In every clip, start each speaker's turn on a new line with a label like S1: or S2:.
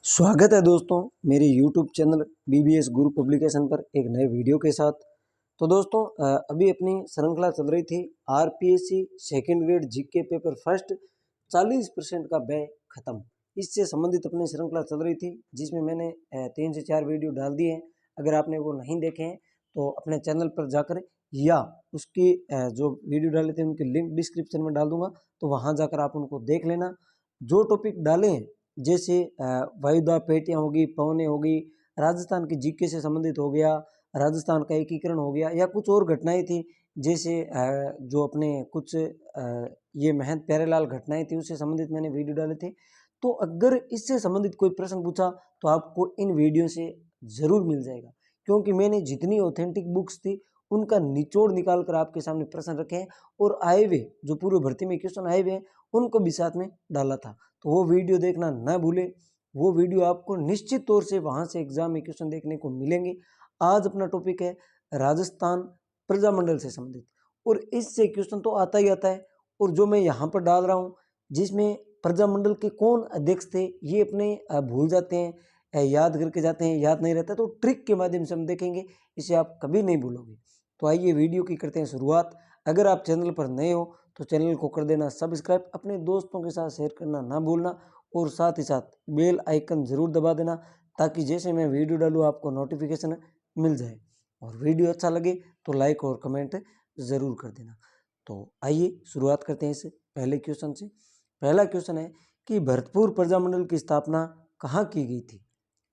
S1: स्वागत है दोस्तों मेरे YouTube चैनल BBS गुरु पब्लिकेशन पर एक नए वीडियो के साथ। तो दोस्तों अभी अपनी श्रृंखला चल रही थी RPSC second grade GK paper first 40% का व्यय खत्म। इससे संबंधित अपनी श्रृंखला चल रही थी जिसमें मैंने 3 से 4 वीडियो डाल दिए हैं। अगर आपने वो नहीं देखे हैं तो अपने चैनल पर जाकर या उसकी जो वीडियो डाले थे उनकी लिंक डिस्क्रिप्शन में डाल दूंगा, तो वहाँ जाकर आप उनको देख लेना। जो टॉपिक डाले हैं जैसे वायुदा पेटियाँ होगी, पवनें होगी, राजस्थान की जीके से संबंधित हो गया, राजस्थान का एकीकरण हो गया, या कुछ और घटनाएं थी जैसे जो अपने कुछ ये महंत प्यारेलाल घटनाएं थी उससे संबंधित मैंने वीडियो डाले थे। तो अगर इससे संबंधित कोई प्रश्न पूछा तो आपको इन वीडियो से ज़रूर मिल जाएगा, क्योंकि मैंने जितनी ऑथेंटिक बुक्स थी उनका निचोड़ निकाल कर आपके सामने प्रश्न रखे हैं और आए हुए जो पूर्व भर्ती में क्वेश्चन आए हुए हैं उनको भी साथ में डाला था। तो वो वीडियो देखना ना भूलें। वो वीडियो आपको निश्चित तौर से वहाँ से एग्जाम में क्वेश्चन देखने को मिलेंगे। आज अपना टॉपिक है राजस्थान प्रजामंडल से संबंधित, और इससे क्वेश्चन तो आता ही आता है। और जो मैं यहाँ पर डाल रहा हूँ जिसमें प्रजामंडल के कौन अध्यक्ष थे ये अपने भूल जाते हैं, याद करके जाते हैं, याद नहीं रहता, तो ट्रिक के माध्यम से हम देखेंगे, इसे आप कभी नहीं भूलोगे। तो आइए वीडियो की करते हैं शुरुआत। अगर आप चैनल पर नए हो तो चैनल को कर देना सब्सक्राइब, अपने दोस्तों के साथ शेयर करना ना भूलना, और साथ ही साथ बेल आइकन ज़रूर दबा देना ताकि जैसे मैं वीडियो डालूँ आपको नोटिफिकेशन मिल जाए। और वीडियो अच्छा लगे तो लाइक और कमेंट ज़रूर कर देना। तो आइए शुरुआत करते हैं इस पहले क्वेश्चन से। पहला क्वेश्चन है कि भरतपुर प्रजामंडल की स्थापना कहाँ की गई थी।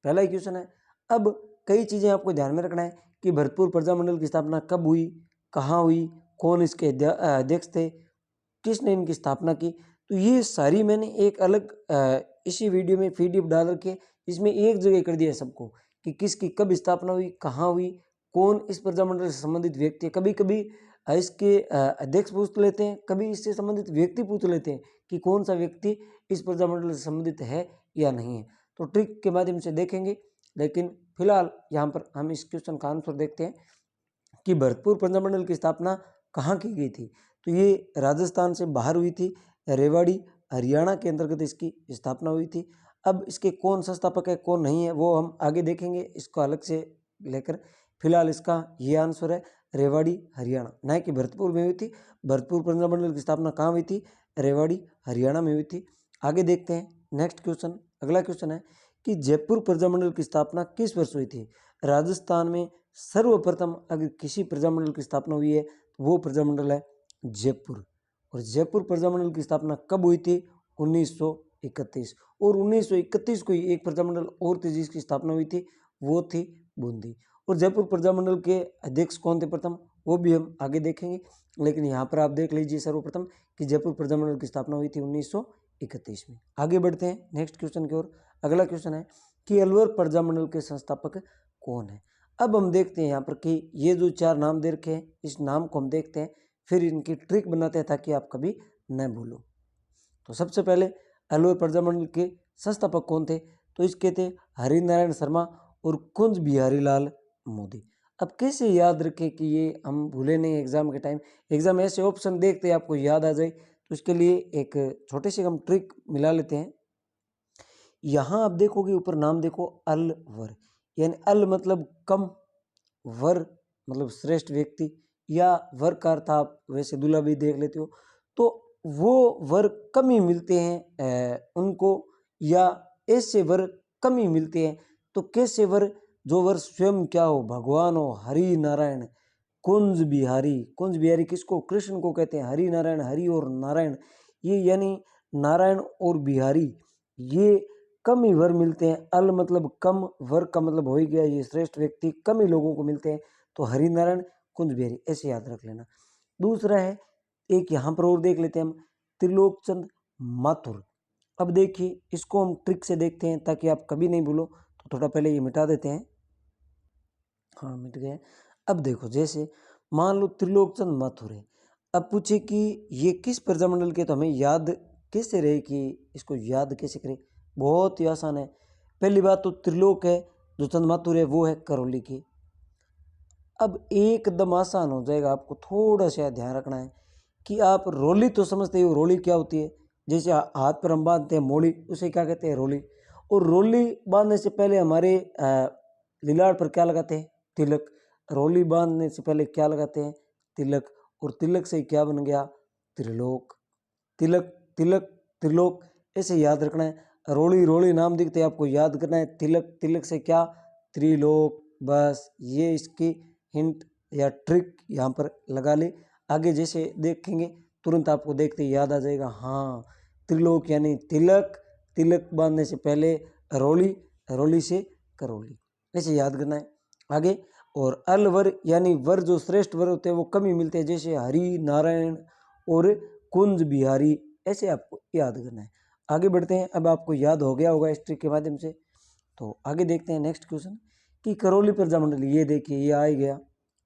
S1: पहला ही क्वेश्चन है। अब कई चीज़ें आपको ध्यान में रखना है कि भरतपुर प्रजामंडल की स्थापना कब हुई, कहाँ हुई, कौन इसके अध्यक्ष थे, किसने इनकी स्थापना की। तो ये सारी मैंने एक अलग इसी वीडियो में पीडीएफ डाल रखे, इसमें एक जगह कर दिया है सबको कि किसकी कब स्थापना हुई, कहाँ हुई, कौन इस प्रजामंडल से संबंधित व्यक्ति है। कभी कभी इसके अध्यक्ष पूछ लेते हैं, कभी इससे संबंधित व्यक्ति पूछ लेते हैं कि कौन सा व्यक्ति इस प्रजामंडल से संबंधित है या नहीं है। तो ट्रिक के माध्यम से देखेंगे, लेकिन फिलहाल यहाँ पर हम इस क्वेश्चन का आंसर देखते हैं कि भरतपुर प्रजामंडल की स्थापना कहाँ की गई थी। तो ये राजस्थान से बाहर हुई थी, रेवाड़ी हरियाणा के अंतर्गत इसकी स्थापना हुई थी। अब इसके कौन संस्थापक है कौन नहीं है वो हम आगे देखेंगे, इसको अलग से लेकर। फिलहाल इसका ये आंसर है रेवाड़ी हरियाणा, ना कि भरतपुर में हुई थी। भरतपुर प्रजामंडल की स्थापना कहाँ हुई थी, रेवाड़ी हरियाणा में हुई थी। आगे देखते हैं नेक्स्ट क्वेश्चन। अगला क्वेश्चन है कि जयपुर प्रजामंडल की स्थापना किस वर्ष हुई थी। राजस्थान में सर्वप्रथम अगर किसी प्रजामंडल की स्थापना हुई है तो वो प्रजामंडल है जयपुर। और जयपुर प्रजामंडल की स्थापना कब हुई थी, 1931। और 1931 को ही एक प्रजामंडल और थी जिसकी स्थापना हुई थी, वो थी बूंदी। और जयपुर प्रजामंडल के अध्यक्ष कौन थे प्रथम, वो भी हम आगे देखेंगे, लेकिन यहाँ पर आप देख लीजिए सर्वप्रथम कि जयपुर प्रजामंडल की स्थापना हुई थी 1931 में। आगे बढ़ते हैं नेक्स्ट क्वेश्चन की ओर। अगला क्वेश्चन है कि अलवर प्रजामंडल के संस्थापक कौन है। अब हम देखते हैं यहाँ पर कि ये जो 4 नाम दे रखे हैं इस नाम को हम देखते हैं, फिर इनकी ट्रिक बनाते हैं ताकि आप कभी न भूलो। तो सबसे पहले अलवर प्रजामंडल के संस्थापक कौन थे, तो इसके थे हरिनारायण शर्मा और कुंज बिहारी लाल मोदी। अब कैसे याद रखें कि ये हम भूले नहीं एग्जाम के टाइम, एग्जाम ऐसे ऑप्शन देखते आपको याद आ जाए, तो इसके लिए एक छोटे से हम ट्रिक मिला लेते हैं। यहाँ आप देखोगे ऊपर नाम देखो अलवर, यानी अल मतलब कम, वर मतलब श्रेष्ठ व्यक्ति, या वर का अर्थ आप वैसे दूल्हा भी देख लेते हो, तो वो वर कम ही मिलते हैं उनको, या ऐसे वर कम ही मिलते हैं। तो कैसे वर, जो वर स्वयं क्या हो, भगवान हो, हरि नारायण कुंज बिहारी। कुंज बिहारी किसको, कृष्ण को कहते हैं। हरि नारायण, हरि और नारायण, ये यानी नारायण और बिहारी, ये कम ही वर मिलते हैं। अल मतलब कम, वर का मतलब हो ही गया ये श्रेष्ठ व्यक्ति, कम ही लोगों को मिलते हैं। तो हरिनारायण कुंज बिहारी ऐसे याद रख लेना। दूसरा है, एक यहाँ पर और देख लेते हैं हम, त्रिलोकचंद माथुर। अब देखिए इसको हम ट्रिक से देखते हैं ताकि आप कभी नहीं भूलो। तो थोड़ा पहले ये मिटा देते हैं, हाँ मिट गए। अब देखो जैसे मान लो त्रिलोकचंद माथुर है, अब पूछे कि ये किस प्रजामंडल के, तो हमें याद कैसे रहे कि इसको याद कैसे करें। बहुत ही आसान है। पहली बात तो त्रिलोक है, जो चंद माथुर है वो है करौली की। अब एकदम आसान हो जाएगा, आपको थोड़ा सा ध्यान रखना है कि आप रोली तो समझते हो, रोली क्या होती है, जैसे हाथ पर हम बांधते हैं मोड़ी, उसे क्या कहते हैं रोली। और रोली बांधने से पहले हमारे लीलाड़ पर क्या लगाते हैं? तिलक। रोली बांधने से पहले क्या लगाते हैं? तिलक। और तिलक से क्या बन गया? त्रिलोक। तिलक तिलक त्रिलोक, ऐसे याद रखना है। रोली रोली नाम दिखते आपको याद करना है। तिलक तिलक से क्या? त्रिलोक। बस ये इसकी हिंट या ट्रिक यहाँ पर लगा ले। आगे जैसे देखेंगे तुरंत आपको देखते ही याद आ जाएगा, हाँ त्रिलोक यानी तिलक, तिलक बांधने से पहले रोली, रोली से करौली, ऐसे याद करना है। आगे और अल वर यानी वर जो श्रेष्ठ वर होते हैं वो कम ही मिलते हैं, जैसे हरि नारायण और कुंज बिहारी, ऐसे आपको याद करना है। आगे बढ़ते हैं। अब आपको याद हो गया होगा इस ट्रिक के माध्यम से। तो आगे देखते हैं नेक्स्ट क्वेश्चन कि करौली प्रजामंडल, ये देखिए ये आ ही गया।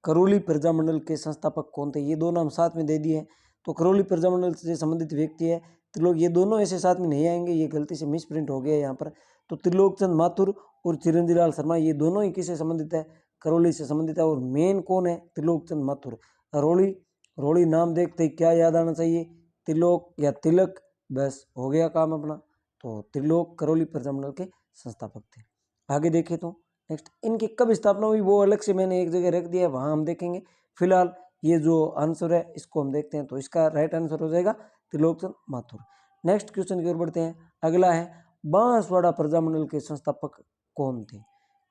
S1: करौली प्रजामंडल के संस्थापक कौन थे? ये दो नाम साथ में दे दिए हैं। तो करौली प्रजामंडल से संबंधित व्यक्ति है त्रिलोक, ये दोनों ऐसे साथ में नहीं आएंगे, ये गलती से मिस प्रिंट हो गया है यहाँ पर। तो त्रिलोक चंद माथुर और चिरंजीव लाल शर्मा, ये दोनों ही किससे संबंधित है? करौली से संबंधित है। और मेन कौन है? त्रिलोक चंद माथुर। रोली, रोली नाम देखते ही क्या याद आना चाहिए? त्रिलोक या तिलक, बस हो गया काम अपना। तो त्रिलोक करौली प्रजामंडल के संस्थापक थे। आगे देखें तो नेक्स्ट, इनकी कब स्थापना हुई वो अलग से मैंने एक जगह रख दिया है, वहाँ हम देखेंगे। फिलहाल ये जो आंसर है इसको हम देखते हैं, तो इसका राइट आंसर हो जाएगा त्रिलोकचंद माथुर। नेक्स्ट क्वेश्चन की ओर बढ़ते हैं। अगला है बांसवाड़ा प्रजामंडल के संस्थापक कौन थे?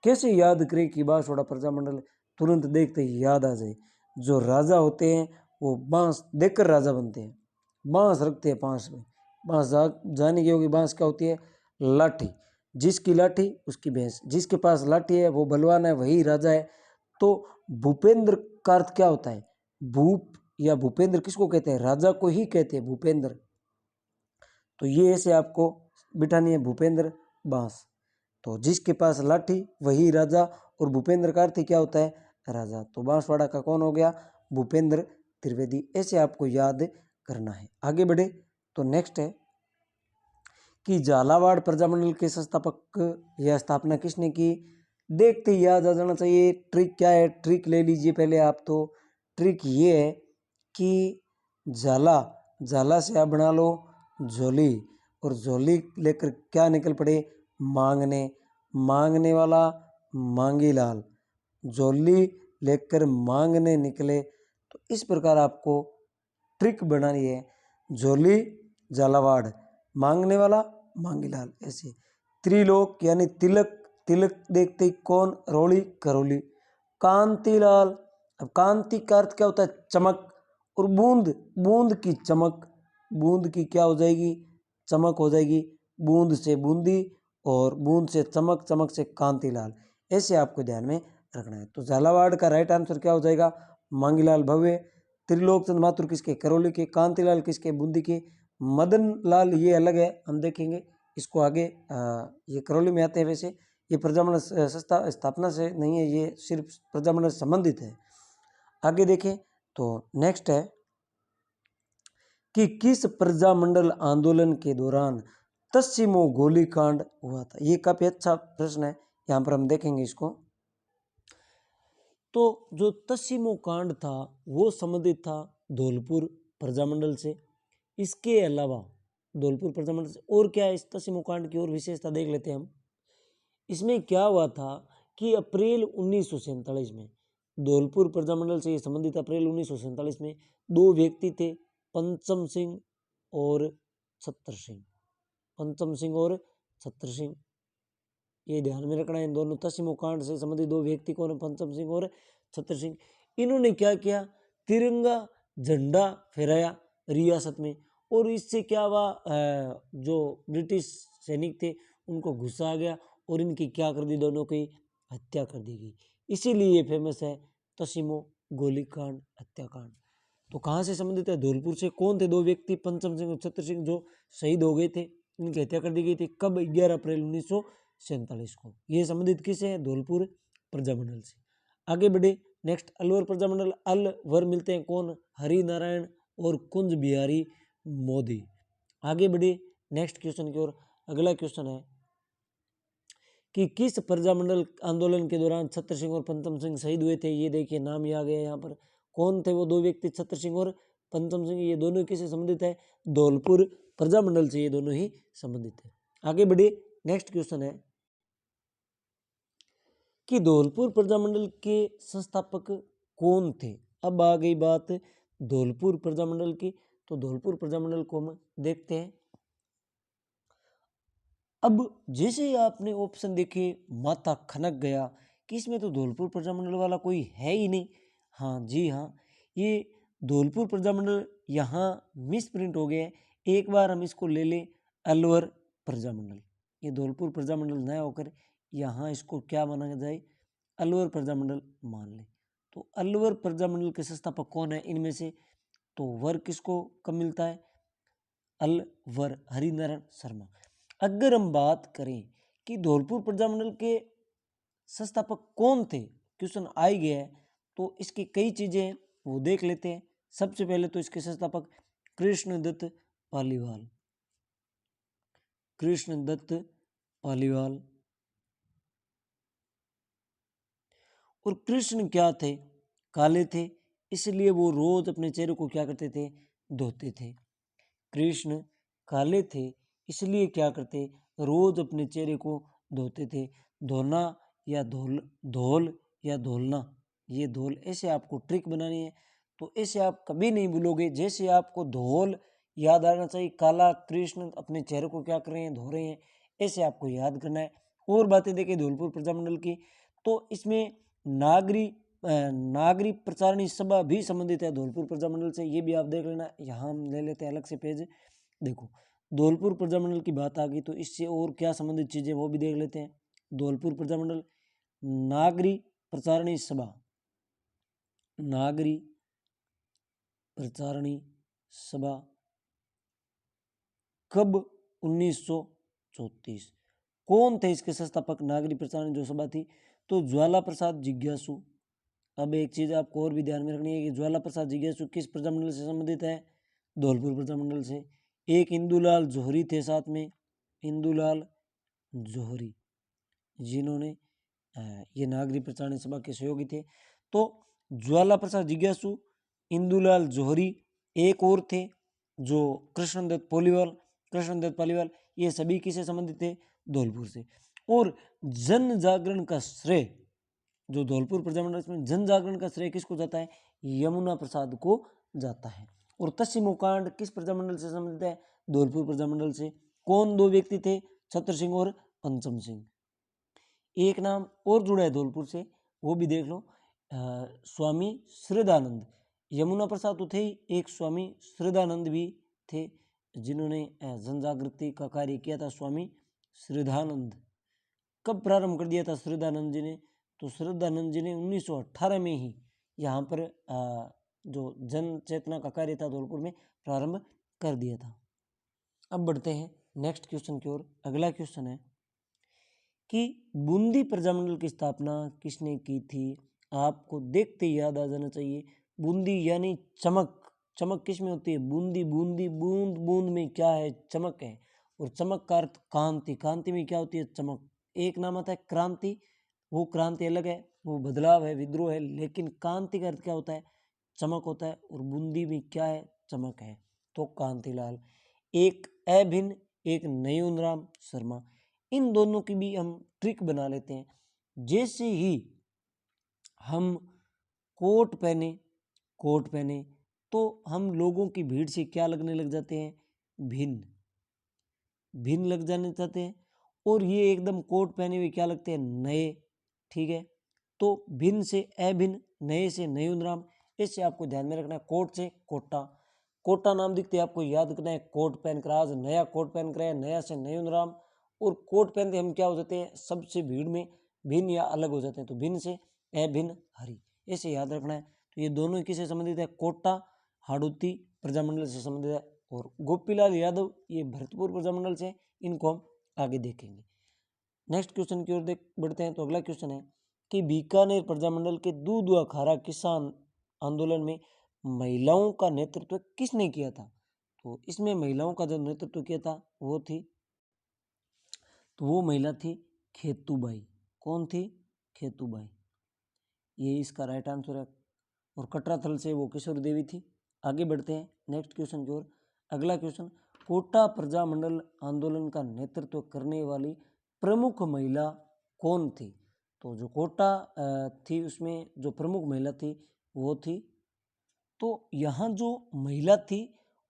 S1: कैसे याद करें कि बांसवाड़ा प्रजामंडल तुरंत देखते ही याद आ जाए? जो राजा होते हैं वो बांस देखकर राजा बनते हैं, बांस रखते हैं पास में। बांस जाने की होगी, बांस क्या होती है? लाठी। जिसकी लाठी उसकी भैंस, जिसके पास लाठी है वो बलवान है, वही राजा है। तो भूपेंद्र का अर्थ क्या होता है? भूप या भूपेंद्र किसको कहते हैं? राजा को ही कहते हैं भूपेंद्र। तो ये ऐसे आपको बिठानी है, भूपेंद्र बांस। तो जिसके पास लाठी वही राजा, और भूपेंद्र का अर्थ क्या होता है? राजा। तो बांसवाड़ा का कौन हो गया? भूपेंद्र त्रिवेदी। ऐसे आपको याद करना है। आगे बढ़े तो नेक्स्ट है कि झालावाड़ प्रजामंडल के संस्थापक या स्थापना किसने की? देखते ही याद आ जाना चाहिए। ट्रिक क्या है? ट्रिक ले लीजिए पहले आप। तो ट्रिक ये है कि झाला, झाला से आप बना लो झोली, और झोली लेकर क्या निकल पड़े? मांगने, मांगने वाला मांगी लाल, झोली लेकर मांगने निकले। तो इस प्रकार आपको ट्रिक बनानी है। झोली झालावाड़, मांगने वाला मांगीलाल, ऐसे। त्रिलोक यानी तिलक, तिलक देखते ही कौन? रोली करौली। कांतिलाल, अब कांति का अर्थ क्या होता है? चमक। और बूंद, बूंद की चमक, बूंद की क्या हो जाएगी? चमक हो जाएगी। बूंद से बूंदी, और बूंद से चमक, चमक से कांतिलाल, ऐसे आपको ध्यान में रखना है। तो झालावाड़ का राइट आंसर क्या हो जाएगा? मांगीलाल भव्य। त्रिलोक चंद माथुर किसके? करौली के। कांतिलाल किसके? बूंदी के। मदन लाल ये अलग है, हम देखेंगे इसको आगे। ये करौली में आते हैं। वैसे ये प्रजामंडल स्थापना से नहीं है, ये सिर्फ प्रजामंडल से संबंधित है। आगे देखें तो नेक्स्ट है कि किस प्रजामंडल आंदोलन के दौरान तस्सीमो गोलीकांड हुआ था? ये काफी अच्छा प्रश्न है, यहाँ पर हम देखेंगे इसको। तो जो तस्सीमो कांड था वो संबंधित था धौलपुर प्रजामंडल से। इसके अलावा धौलपुर प्रजामंडल से और क्या है? इस तस्सीमो कांड की और विशेषता देख लेते हैं हम। इसमें क्या हुआ था कि अप्रैल 1947 में धौलपुर प्रजामंडल से संबंधित अप्रैल 1947 में दो व्यक्ति थे, पंचम सिंह और छत्र सिंह। पंचम सिंह और छत्र सिंह, ये ध्यान में रखना है। इन दोनों तस्सीमो कांड से संबंधित दो व्यक्ति कौन है? पंचम सिंह और छत्र सिंह। इन्होंने क्या किया? तिरंगा झंडा फहराया रियासत में, और इससे क्या हुआ? जो ब्रिटिश सैनिक थे उनको गुस्सा आ गया, और इनकी क्या कर दी? दोनों की हत्या कर दी गई। इसीलिए ये फेमस है तस्सीमो गोलीकांड, हत्याकांड। तो कहाँ से संबंधित है? धौलपुर से। कौन थे दो व्यक्ति? पंचम सिंह और छत्र सिंह, जो शहीद हो गए थे, इनकी हत्या कर दी गई थी। कब? 11 अप्रैल 1947 को। ये संबंधित किससे है? धौलपुर प्रजामंडल से। आगे बढ़े नेक्स्ट, अलवर प्रजामंडल। अलवर मिलते हैं कौन? हरि नारायण और कुंज बिहारी मोदी। आगे बढ़े नेक्स्ट क्वेश्चन की ओर। अगला क्वेश्चन है कि किस प्रजामंडल आंदोलन के दौरान छत्र सिंह और पंचम सिंह शहीद हुए थे? ये देखिए नाम ही आ गया यहाँ पर। कौन थे वो दो व्यक्ति? छत्र सिंह और पंचम सिंह। ये दोनों किससे संबंधित है? धौलपुर प्रजामंडल से ये दोनों ही संबंधित है। आगे बढ़े नेक्स्ट क्वेश्चन है कि धौलपुर प्रजामंडल के संस्थापक कौन थे। अब आ गई बात धौलपुर प्रजामंडल की, तो धौलपुर प्रजामंडल को हम देखते हैं। अब जैसे ही आपने ऑप्शन देखे माथा खनक गया कि इसमें तो धौलपुर प्रजामंडल वाला कोई है ही नहीं। हाँ जी हाँ, ये धौलपुर प्रजामंडल यहाँ मिस प्रिंट हो गया है। एक बार हम इसको ले लें अलवर प्रजामंडल, ये धौलपुर प्रजामंडल न होकर यहाँ इसको क्या माना जाए, अलवर प्रजामंडल मान ले। तो अलवर प्रजामंडल के संस्थापक कौन है इनमें से, तो वर किसको कब मिलता है, अलवर हरिनारायण शर्मा। अगर हम बात करें कि धौलपुर प्रजामंडल के संस्थापक कौन थे, क्वेश्चन आ ही गया है, तो इसकी कई चीजें हैं वो देख लेते हैं। सबसे पहले तो इसके संस्थापक कृष्णदत्त पालीवाल, कृष्णदत्त पालीवाल। और कृष्ण क्या थे, काले थे, इसलिए वो रोज अपने चेहरे को क्या करते थे, धोते थे। कृष्ण काले थे इसलिए क्या करते, रोज अपने चेहरे को धोते थे। धोना या धोल या धोलना, ये धोल ऐसे आपको ट्रिक बनानी है, तो ऐसे आप कभी नहीं भूलोगे। जैसे आपको धोल याद आना चाहिए, काला कृष्ण अपने चेहरे को क्या कर रहे हैं, धो रहे हैं, ऐसे आपको याद करना है। और बातें देखें धौलपुर प्रजामंडल की, तो इसमें नागरी प्रचारणी सभा भी संबंधित है धौलपुर प्रजामंडल से, ये भी आप देख लेना। यहाँ हम ले लेते हैं अलग से पेज। देखो धौलपुर प्रजामंडल की बात आ गई, तो इससे और क्या संबंधित चीजें वो भी देख लेते हैं। धौलपुर प्रजामंडल नागरी प्रचारणी सभा, नागरी प्रचारणी सभा कब, 1934। कौन थे इसके संस्थापक, नागरी प्रचारणी जो सभा थी, तो ज्वाला प्रसाद जिज्ञासु। अब एक चीज आपको और भी ध्यान में रखनी है कि ज्वाला प्रसाद जिज्ञासु किस प्रजामंडल से संबंधित है, धौलपुर प्रजामंडल से। एक इंदुलाल जौहरी थे साथ में, इंदुलाल जौहरी, जिन्होंने ये नागरी प्रचारणी सभा के सहयोगी थे। तो ज्वाला प्रसाद जिज्ञासु, इंदुलाल जौहरी, एक और थे जो कृष्णदत्त पालीवाल, कृष्णदत्त पालीवाल, ये सभी किसे संबंधित थे, धौलपुर से। और जन जागरण का श्रेय, जो धौलपुर प्रजामंडल में जन जागरण का श्रेय किसको जाता है, यमुना प्रसाद को जाता है। और तस्सीमोकांड किस प्रजामंडल से संबंधित है, धौलपुर प्रजामंडल से। कौन दो व्यक्ति थे, छत्र सिंह और पंचम सिंह। एक नाम और जुड़ा है धौलपुर से, वो भी देख लो, स्वामी श्रद्धानंद। यमुना प्रसाद तो थे ही, एक स्वामी श्रद्धानंद भी थे जिन्होंने जन जागृति का कार्य किया था। स्वामी श्रद्धानंद कब प्रारंभ कर दिया था श्रद्धानंद जी ने, तो श्रद्धानंद जी ने 1918 में ही यहाँ पर जो जन चेतना का कार्य था धौलपुर में प्रारंभ कर दिया था। अब बढ़ते हैं नेक्स्ट क्वेश्चन की ओर। अगला क्वेश्चन है कि बूंदी प्रजामंडल की स्थापना किसने की थी। आपको देखते ही याद आ जाना चाहिए, बूंदी यानी चमक। चमक किस में होती है, बूंदी, बूंदी बूंद, बूंद में क्या है, चमक है। और चमक का अर्थ कांति, कांति में क्या होती है, चमक। एक नाम आता है क्रांति, वो क्रांति अलग है, वो बदलाव है, विद्रोह है, लेकिन कांति का अर्थ क्या होता है, चमक होता है। और बूंदी में क्या है, चमक है, तो कांतिलाल। एक अभिन्न, एक नयूनराम शर्मा, इन दोनों की भी हम ट्रिक बना लेते हैं। जैसे ही हम कोट पहने तो हम लोगों की भीड़ से क्या लगने लग जाते हैं, भिन्न, भिन्न लग जाने चाहते हैं। और ये एकदम कोट पहने हुए क्या लगते हैं, नए। ठीक है, तो भिन्न से अभिन्न, नए से नयूनराम, इससे आपको ध्यान में रखना है। कोट से कोटा, कोटा नाम दिखते हैं आपको याद करना है, कोट पहन कर आज नया कोट पहन कर, नया से नयूनराम। और कोट पहनते हम क्या हो जाते हैं, सबसे भीड़ में भिन्न या अलग हो जाते हैं, तो भिन्न से अभिन्न हरि, ऐसे याद रखना है। तो ये दोनों किससे संबंधित है, कोटा हाड़ौती प्रजामंडल से संबंधित है। और गोपीलाल यादव ये भरतपुर प्रजामंडल से, इनको हम आगे देखेंगे। नेक्स्ट क्वेश्चन की ओर देख बढ़ते हैं। तो अगला क्वेश्चन है कि बीकानेर प्रजामंडल के दूध व खारा किसान आंदोलन में महिलाओं का नेतृत्व किसने किया था। तो इसमें महिलाओं का जो नेतृत्व किया था वो थी, तो वो महिला थी खेतूबाई। कौन थी, खेतूबाई, ये इसका राइट आंसर है। और कटराथल से वो किशोरी देवी थी। आगे बढ़ते हैं नेक्स्ट क्वेश्चन की ओर। अगला क्वेश्चन, कोटा प्रजामंडल आंदोलन का नेतृत्व करने वाली प्रमुख महिला कौन थी? तो जो कोटा थी उसमें जो प्रमुख महिला थी वो थी, तो यहाँ जो महिला थी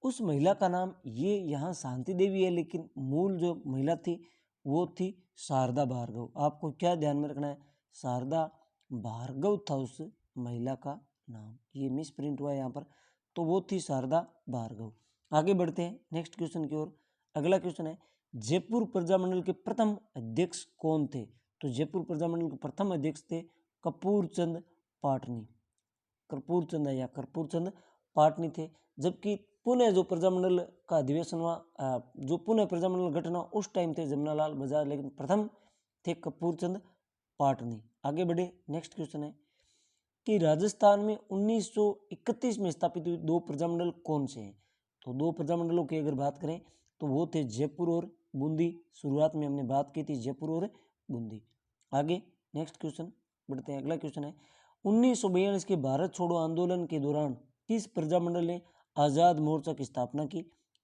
S1: उस महिला का नाम ये यहाँ शांति देवी है, लेकिन मूल जो महिला थी वो थी शारदा भार्गव। आपको क्या ध्यान में रखना है? शारदा भार्गव था उस महिला का नाम, ये मिस प्रिंट हुआ है यहाँ पर, तो वो थी शारदा भार्गव। आगे बढ़ते हैं नेक्स्ट क्वेश्चन की ओर। अगला क्वेश्चन है, जयपुर प्रजामंडल के प्रथम अध्यक्ष कौन थे? तो जयपुर प्रजामंडल के प्रथम अध्यक्ष थे कपूर चंद पाटनी, कर्पूर चंद या कर्पूर चंद पाटनी थे। जबकि पुनः जो प्रजामंडल का अधिवेशन हुआ, जो पुनः प्रजामंडल गठन हुआ उस टाइम थे जमनालाल बजाज, लेकिन प्रथम थे कपूर चंद पाटनी। आगे बढ़े, नेक्स्ट क्वेश्चन है कि राजस्थान में 1931 में स्थापित हुए दो प्रजामंडल कौन से हैं? तो दो प्रजामंडलों की अगर बात करें तो वो थे जयपुर और बूंदी। शुरुआत में हमने बात की थी जयपुर और बूंदी। आगे नेक्स्ट क्वेश्चन बढ़ते हैं। अगला क्वेश्चन है, 1942 के भारत छोड़ो आंदोलन के दौरान किस प्रजामंडल ने आज़ाद मोर्चा की स्थापना की?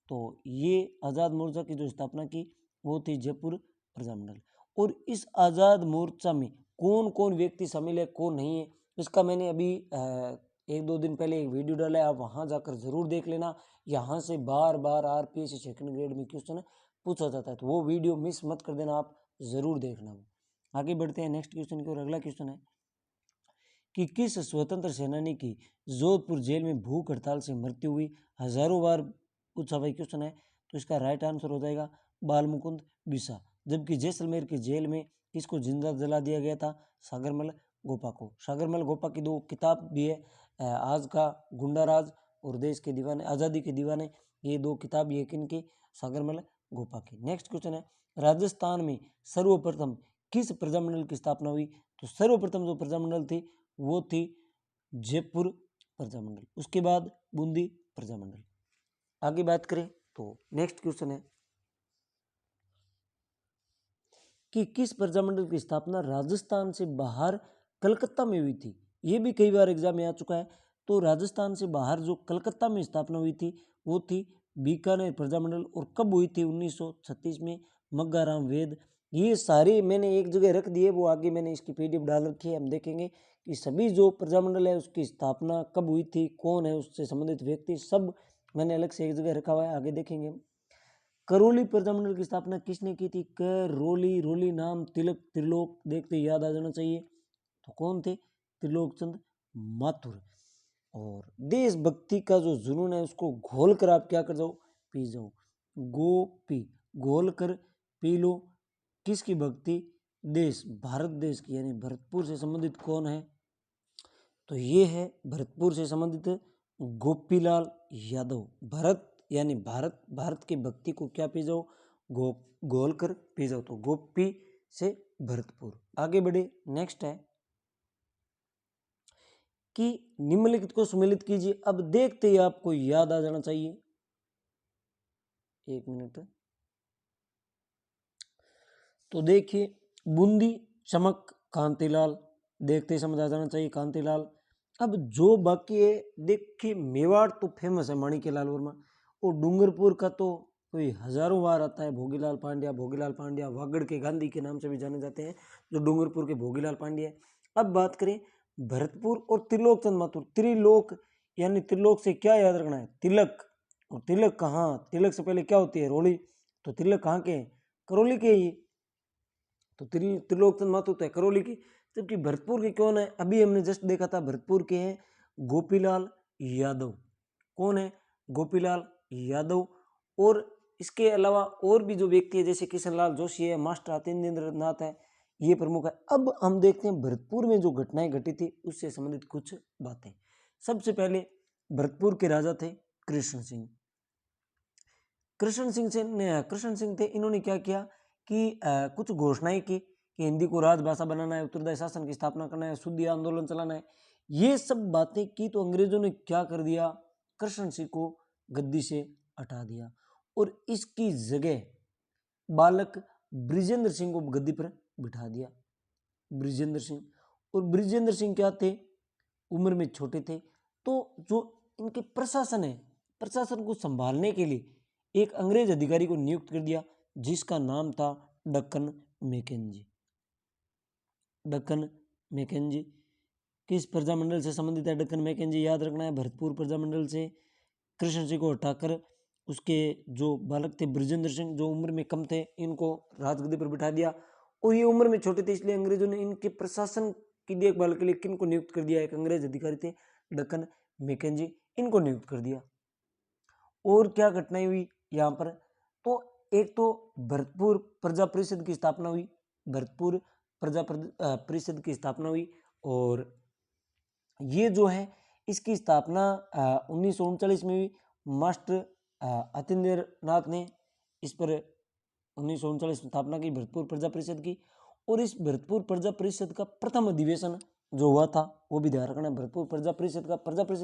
S1: तो ये आज़ाद मोर्चा की जो स्थापना की वो थी जयपुर प्रजामंडल। और इस आज़ाद मोर्चा में कौन कौन व्यक्ति शामिल है, कौन नहीं है, इसका मैंने अभी 1-2 दिन पहले एक वीडियो डाला है, आप वहाँ जाकर ज़रूर देख लेना। यहाँ से बार बार आरपीएससी सेकंड ग्रेड में क्वेश्चन पूछा जाता है, तो वो वीडियो मिस मत कर देना, आप ज़रूर देखना। आगे बढ़ते हैं नेक्स्ट क्वेश्चन की ओर। अगला क्वेश्चन है कि किस स्वतंत्र सेनानी की जोधपुर जेल में भूख हड़ताल से मृत्यु हुई? हजारों बार पूछा भाई क्वेश्चन है, तो इसका राइट आंसर हो जाएगा बालमुकुंद बिसा। जबकि जैसलमेर की जेल में किसको जिंदा जला दिया गया था? सागरमल गोपा को। सागरमल गोपा की दो किताब भी है, आज का गुंडा राज और देश के दीवाने, आज़ादी के दीवाने, ये दो किताब ये किनकी? सागरमल गोपा की। नेक्स्ट क्वेश्चन है, राजस्थान में सर्वप्रथम किस प्रजामंडल की स्थापना हुई? तो सर्वप्रथम जो प्रजामंडल थी वो थी जयपुर प्रजामंडल, उसके बाद बूंदी प्रजामंडल। आगे बात करें तो नेक्स्ट क्वेश्चन है कि किस प्रजामंडल की स्थापना राजस्थान से बाहर कलकत्ता में हुई थी? ये भी कई बार एग्जाम में आ चुका है। तो राजस्थान से बाहर जो कलकत्ता में स्थापना हुई थी वो थी बीकानेर प्रजामंडल। और कब हुई थी? 1936 में। मग्गाराम वेद। ये सारे मैंने एक जगह रख दिए, वो आगे मैंने इसकी पीडीएफ डाल रखी है, हम देखेंगे कि सभी जो प्रजामंडल है उसकी स्थापना कब हुई थी, कौन है उससे संबंधित व्यक्ति, सब मैंने अलग से एक जगह रखा हुआ है, आगे देखेंगे हम। करौली प्रजामंडल की स्थापना किसने की थी? करौली, रोली नाम तिलक त्रिलोक देखते याद आ जाना चाहिए, तो कौन थे? त्रिलोक चंद माथुर। और देशभक्ति का जो जुनून है उसको घोल कर आप क्या कर जाओ? पी जाओ। गोपी, घोल कर पी लो। किसकी भक्ति? देश, भारत देश की, यानी भरतपुर से संबंधित कौन है? तो ये है भरतपुर से संबंधित गोपीलाल यादव। भरत यानी भारत, भारत की भक्ति को क्या पी जाओ? घोल कर पी जाओ। तो गोपी से भरतपुर। आगे बढ़े, नेक्स्ट है कि निम्नलिखित को सुमेलित कीजिए। अब देखते ही आपको याद आ जाना चाहिए, एक मिनट। तो देखिए, बूंदी चमक कांतिलाल, देखते ही समझ आ जाना चाहिए कांतिलाल। अब जो बाकी है, देखिए मेवाड़ तो फेमस है माणिक्यलाल वर्मा, और डूंगरपुर का तो कोई हजारों बार आता है भोगीलाल पांड्या। भोगीलाल पांड्या वागड़ के गांधी के नाम से भी जाने जाते हैं, जो डूंगरपुर के भोगीलाल पांड्या है। अब बात करें भरतपुर और त्रिलोक चंद माथुर। त्रिलोक यानी त्रिलोक से क्या याद रखना है? तिलक। और तिलक कहाँ? तिलक से पहले क्या होती है? रोली। तो तिलक कहाँ के हैं? करौली के ही। तो त्रिलोक चंद माथुर तो है करौली की। जबकि भरतपुर के कौन है? अभी हमने जस्ट देखा था, भरतपुर के हैं गोपीलाल यादव। कौन है? गोपीलाल यादव। और इसके अलावा और भी जो व्यक्ति है जैसे किशनलाल जोशी है, मास्टर अतिंद्र नाथ है, ये प्रमुख है। अब हम देखते हैं भरतपुर में जो घटनाएं घटी थी उससे संबंधित कुछ बातें। सबसे पहले भरतपुर के राजा थे कृष्ण सिंह। कृष्ण सिंह थे, इन्होंने क्या किया कि कुछ घोषणाएं की कि हिंदी को राजभाषा बनाना है, उत्तरदायी शासन की स्थापना करना है, शुद्धि आंदोलन चलाना है। ये सब बातें की तो अंग्रेजों ने क्या कर दिया? कृष्ण सिंह को गद्दी से हटा दिया और इसकी जगह बालक बृजेंद्र सिंह को गद्दी पर बिठा दिया। बृजेंद्र सिंह, और बृजेंद्र सिंह क्या थे? उम्र में छोटे थे। तो जो इनके प्रशासन है, प्रशासन को संभालने के लिए एक अंग्रेज अधिकारी को नियुक्त कर दिया जिसका नाम था डक्कन मैकेंजी। डक्कन मैकेंजी किस प्रजामंडल से संबंधित है? डक्कन मैकेंजी याद रखना है भरतपुर प्रजामंडल से। कृष्ण सिंह को हटाकर उसके जो बालक थे बृजेंद्र सिंह, जो उम्र में कम थे, इनको राजगद्दी पर बिठा दिया। और ये उम्र में छोटे थे, इसलिए अंग्रेजों ने इनके प्रशासन की देखभाल के लिए किन को नियुक्त कर दिया? एक अंग्रेज अधिकारी थे डक्कन मैकेंजी, इनको नियुक्त कर दिया। और क्या घटनाएं हुई यहाँ पर? तो एक तो भरतपुर प्रजा परिषद की स्थापना हुई, भरतपुर प्रजा परिषद की स्थापना हुई। और ये जो है इसकी स्थापना 1939 में हुई। मास्टर अतिंद्र नाथ ने इस पर 1939 में स्थापना की भरतपुर प्रजा परिषद की। और इस भरतपुर प्रजा परिषद का प्रथम अधिवेशन जो हुआ था, वो भी ध्यान रखना, भरतपुर प्रजा परिषद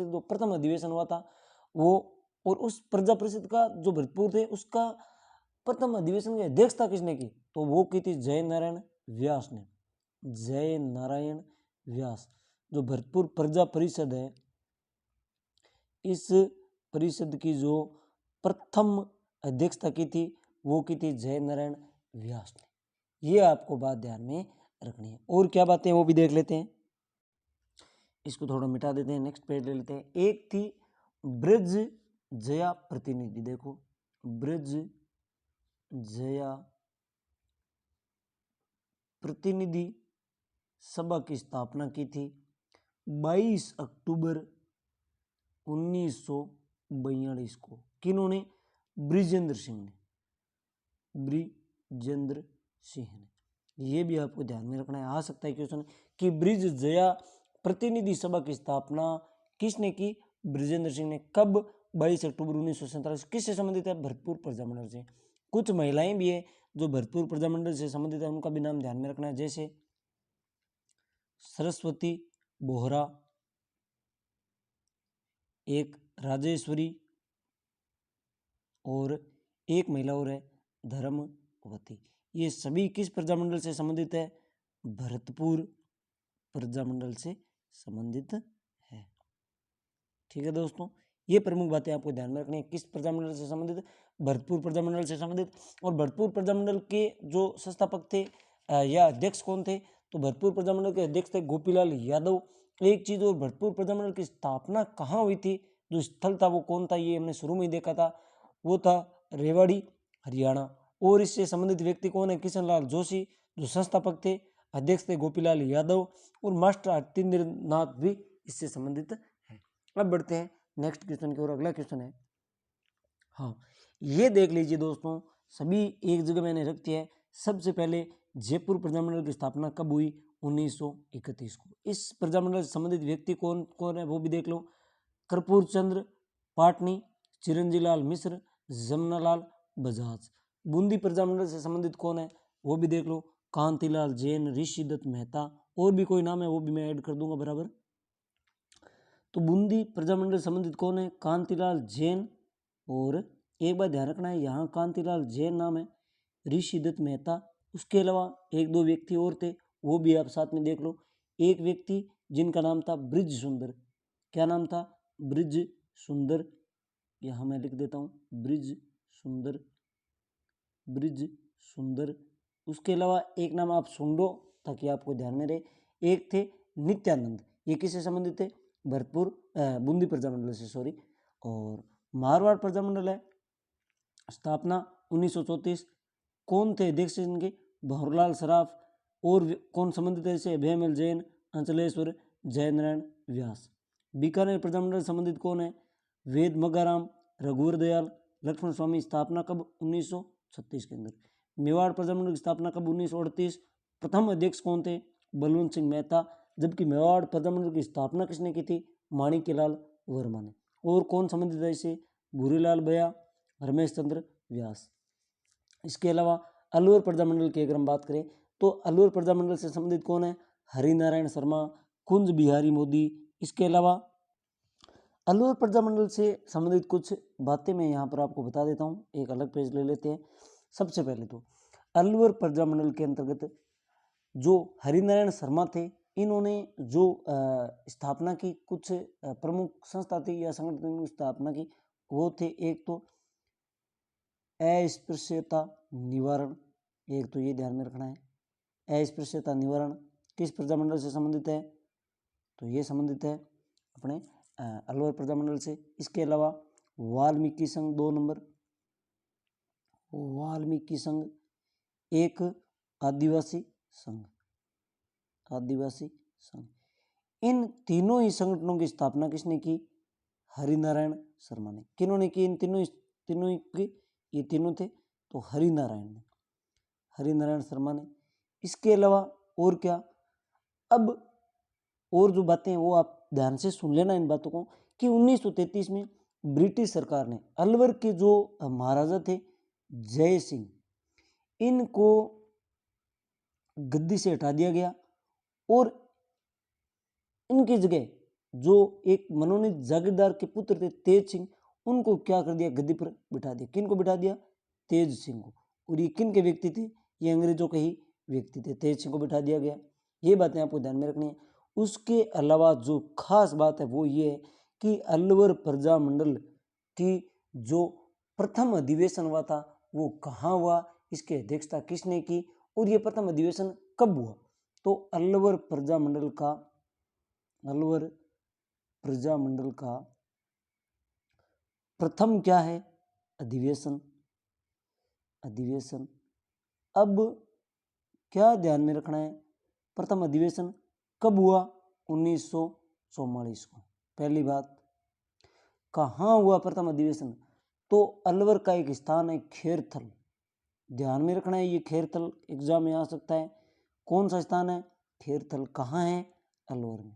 S1: जो प्रथम अधिवेशन हुआ था वो, और उस प्रजा परिषद का जो भरतपुर थे उसका प्रथम अधिवेशन की अध्यक्षता किसने की? तो वो की थी जय नारायण व्यास ने। जय नारायण व्यास। जो भरतपुर प्रजा परिषद है, इस परिषद की जो प्रथम अध्यक्षता की थी वो की थी जय नारायण व्यास ने। ये आपको बात ध्यान में रखनी है। और क्या बातें वो भी देख लेते हैं। इसको थोड़ा मिटा देते हैं, नेक्स्ट पेज ले लेते हैं। एक थी ब्रज जया प्रतिनिधि। देखो, ब्रज जया प्रतिनिधि सभा की स्थापना की थी 22 अक्टूबर 1942 को। किन्होंने? बृजेंद्र सिंह ने। बृजेंद्र सिंह ने। ये भी आपको ध्यान में रखना है, आ सकता है क्वेश्चन कि ब्रिज जया प्रतिनिधि सभा की स्थापना किसने की? बृजेंद्र सिंह ने। कब? 22 अक्टूबर 1947। किससे संबंधित है? भरतपुर प्रजामंडल से। कुछ महिलाएं भी है जो भरतपुर प्रजामंडल से संबंधित है, उनका भी नाम ध्यान में रखना है, जैसे सरस्वती बोहरा, एक राजेश्वरी, और एक महिला और है धर्मवती। ये सभी किस प्रजामंडल से संबंधित है? भरतपुर प्रजामंडल से संबंधित है। ठीक है दोस्तों, ये प्रमुख बातें आपको ध्यान में रखनी है। किस प्रजामंडल से संबंधित? भरतपुर प्रजामंडल से संबंधित। और भरतपुर प्रजामंडल के जो संस्थापक थे या अध्यक्ष कौन थे? तो भरतपुर प्रजामंडल के अध्यक्ष थे गोपीलाल यादव। एक चीज और, भरतपुर प्रजामंडल की स्थापना कहाँ हुई थी? जो स्थल था वो कौन था? ये हमने शुरू में ही देखा था, वो था रेवाड़ी, हरियाणा। और इससे संबंधित व्यक्ति कौन है? किशन लाल जोशी, जो संस्थापक थे, अध्यक्ष थे गोपीलाल यादव। और मास्टर अतिंद्र नाथ भी इससे संबंधित है। अब बढ़ते हैं नेक्स्ट क्वेश्चन की ओर। अगला क्वेश्चन है, हाँ, ये देख लीजिए दोस्तों, सभी एक जगह मैंने रख दिया है। सबसे पहले जयपुर प्रजामंडल की स्थापना कब हुई? 1931 को। इस प्रजामंडल से संबंधित व्यक्ति कौन कौन है वो भी देख लो। कर्पूर चंद्र पाटनी, चिरंजी लाल मिश्र, जमनालाल बजाज। बूंदी प्रजामंडल से संबंधित कौन है वो भी देख लो। कांतिलाल जैन, ऋषिदत्त मेहता, और भी कोई नाम है वो भी मैं ऐड कर दूंगा बराबर। तो बूंदी प्रजामंडल संबंधित कौन है? कांतिलाल जैन। और एक बात ध्यान रखना है, यहाँ कांतिलाल जैन नाम है, ऋषिदत्त मेहता। उसके अलावा एक दो व्यक्ति और थे, वो भी आप साथ में देख लो। एक व्यक्ति जिनका नाम था ब्रिज सुंदर। क्या नाम था? ब्रिज सुंदर। यहाँ मैं लिख देता हूँ, ब्रिज सुंदर, ब्रिज सुंदर। उसके अलावा एक नाम आप सुन लो ताकि आपको ध्यान में रहे। एक थे नित्यानंद। ये किससे संबंधित है? भरतपुर बूंदी प्रजामंडल से, सॉरी। और मारवाड़ प्रजामंडल है, स्थापना 1934। कौन थे अध्यक्ष इनके? भंवरलाल सराफ। और कौन संबंधित है इसे? अभयमल जैन, अंचलेश्वर, जयनारायण व्यास। बीकानेर प्रजामंडल संबंधित कौन है? वेद मगाराम, रघुवर दयाल, लक्ष्मण स्वामी। स्थापना कब? 1936 के अंदर। मेवाड़ प्रजामंडल की स्थापना कब? 1938। प्रथम अध्यक्ष कौन थे? बलवंत सिंह मेहता। जबकि मेवाड़ प्रजामंडल की स्थापना किसने की थी? माणिक्यलाल वर्मा ने। और कौन संबंधित है इसे? भूरीलाल बया, रमेश चंद्र व्यास। इसके अलावा अलवर प्रजामंडल की अगर हम बात करें तो अलवर प्रजामंडल से संबंधित कौन है? हरिनारायण शर्मा, कुंज बिहारी मोदी। इसके अलावा अलवर प्रजामंडल से संबंधित कुछ बातें मैं यहाँ पर आपको बता देता हूँ। एक अलग पेज ले लेते हैं। सबसे पहले तो अलवर प्रजामंडल के अंतर्गत जो हरिनारायण शर्मा थे, इन्होंने जो स्थापना की, कुछ प्रमुख संस्था थी या संगठन की स्थापना की, वो थे एक तो अस्पृश्यता निवारण, एक तो ये ध्यान में रखना है। अस्पृश्यता निवारण किस प्रजामंडल से संबंधित है? तो ये संबंधित है अपने अलवर प्रजामंडल से। इसके अलावा वाल्मीकि संघ 2 नंबर, वाल्मीकि संघ, एक आदिवासी संघ, आदिवासी संघ। इन तीनों ही संगठनों की स्थापना किसने की? हरिनारायण शर्मा ने। किन्होंने की? इन तीनों की, ये तीनों थे तो हरिनारायण ने, हरिनारायण शर्मा ने। इसके अलावा और क्या? अब और जो बातें हैं वो आप ध्यान से सुन लेना इन बातों को, कि 1933 में ब्रिटिश सरकार ने अलवर के जो महाराजा थे जय सिंह, इनको गद्दी से हटा दिया गया और इनकी जगह जो एक मनोनीत जागीरदार के पुत्र थे तेज सिंह, उनको क्या कर दिया? गद्दी पर बिठा दिया। किन को बिठा दिया? तेज सिंह को। और ये किन के व्यक्ति थे? ये अंग्रेजों के ही व्यक्ति थे। तेज सिंह को बिठा दिया गया। ये बातें आपको ध्यान में रखनी है। उसके अलावा जो खास बात है वो ये है कि अलवर प्रजामंडल की जो प्रथम अधिवेशन हुआ था वो कहाँ हुआ, इसकी अध्यक्षता किसने की और ये प्रथम अधिवेशन कब हुआ? तो अलवर प्रजामंडल का प्रथम क्या है? अधिवेशन। अब क्या ध्यान में रखना है? प्रथम अधिवेशन कब हुआ? 1944 को। पहली बात, कहाँ हुआ प्रथम अधिवेशन? तो अलवर का एक स्थान है खेरथल। ध्यान में रखना है, ये खेरथल एग्जाम में आ सकता है। कौन सा स्थान है? खेरथल। कहाँ है? अलवर में।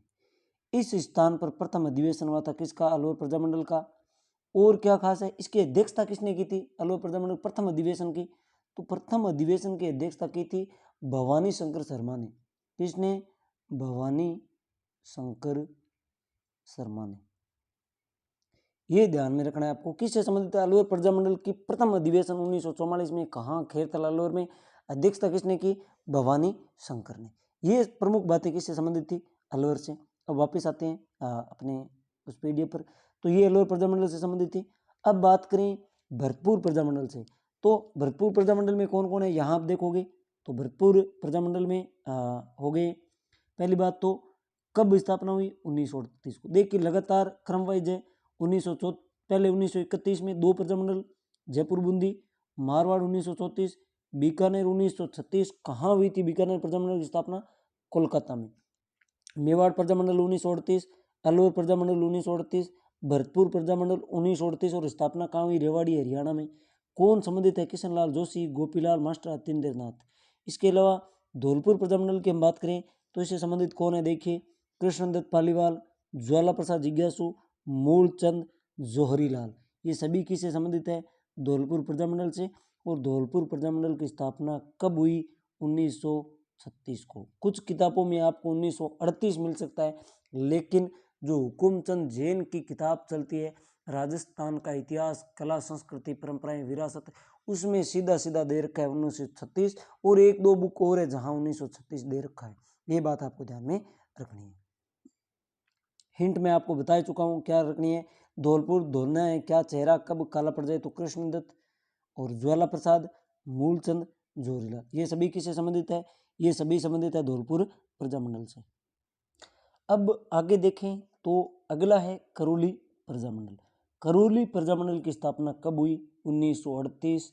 S1: इस स्थान पर प्रथम अधिवेशन हुआ था किसका? अलवर प्रजामंडल का। और क्या खास है? इसकी अध्यक्षता किसने की थी अलवर प्रजामंडल प्रथम अधिवेशन की? तो प्रथम अधिवेशन की अध्यक्षता की थी भवानी शंकर शर्मा ने। किसने? भवानी शंकर शर्मा ने। ये ध्यान में रखना है आपको। किससे संबंधित है? अलवर प्रजामंडल की प्रथम अधिवेशन 1944 में। कहाँ? खेरथल अलवर में। अध्यक्षता किसने की? भवानी शंकर ने। ये प्रमुख बातें किससे संबंधित थी? अलवर से। अब वापस आते हैं अपने उस पीडीएफ पर। तो ये अलवर प्रजामंडल से संबंधित थी। अब बात करें भरतपुर प्रजामंडल से, तो भरतपुर प्रजामंडल में कौन कौन है यहाँ आप देखोगे तो भरतपुर प्रजामंडल में हो गए। पहली बात तो कब स्थापना हुई? 1938 को। देखिए लगातार क्रम वाइज है। 1904 पहले 1931 में 2 प्रजामंडल, जयपुर बूंदी। मारवाड़ 1934, बीकानेर 1936। कहाँ हुई थी बीकानेर प्रजामंडल की स्थापना? कोलकाता में। मेवाड़ प्रजामंडल 1938, अलवर प्रजामंडल 1938, भरतपुर प्रजामंडल 1938 और स्थापना कहाँ हुई? रेवाड़ी हरियाणा में। कौन संबंधित है? किशन लाल जोशी, गोपीलाल मास्टर, अतिंद्रनाथ। इसके अलावा धौलपुर प्रजामंडल की हम बात करें तो इससे संबंधित कौन है? देखिए कृष्णदत्त पालीवाल, ज्वाला प्रसाद जिज्ञासु, मूलचंद, जोहरीलाल। ये सभी किससे संबंधित है? धौलपुर प्रजामंडल से। और धौलपुर प्रजामंडल की स्थापना कब हुई? 1936 को। कुछ किताबों में आपको 1938 मिल सकता है, लेकिन जो हुकुमचंद जैन की किताब चलती है राजस्थान का इतिहास, कला, संस्कृति, परंपराएं, विरासत, उसमें सीधा सीधा दे रखा है 1936। और 1-2 बुक और है जहां 1936 दे रखा है। ये बात आपको ध्यान में रखनी है। हिंट मैं आपको बता चुका हूं क्या रखनी है। धौलपुर धोना है क्या चेहरा कब काला पड़ जाए? तो कृष्णदत्त और ज्वाला प्रसाद, मूलचंद, जोहरीलाल। ये सभी किससे संबंधित है? ये सभी संबंधित है धौलपुर प्रजामंडल से। अब आगे देखें तो अगला है करौली प्रजामंडल। करौली प्रजामंडल की स्थापना कब हुई? 1938।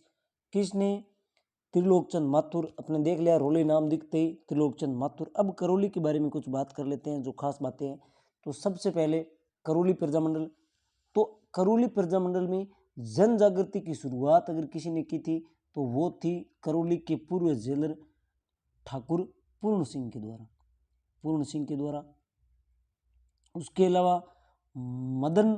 S1: किसने? त्रिलोकचंद माथुर। अपने देख लिया रोली नाम दिखते ही त्रिलोकचंद माथुर। अब करौली के बारे में कुछ बात कर लेते हैं जो खास बातें हैं। तो सबसे पहले करौली प्रजामंडल, तो करौली प्रजामंडल में जन जागृति की शुरुआत अगर किसी ने की थी तो वो थी करौली के पूर्व जेलर ठाकुर पूर्ण सिंह के द्वारा। उसके अलावा मदन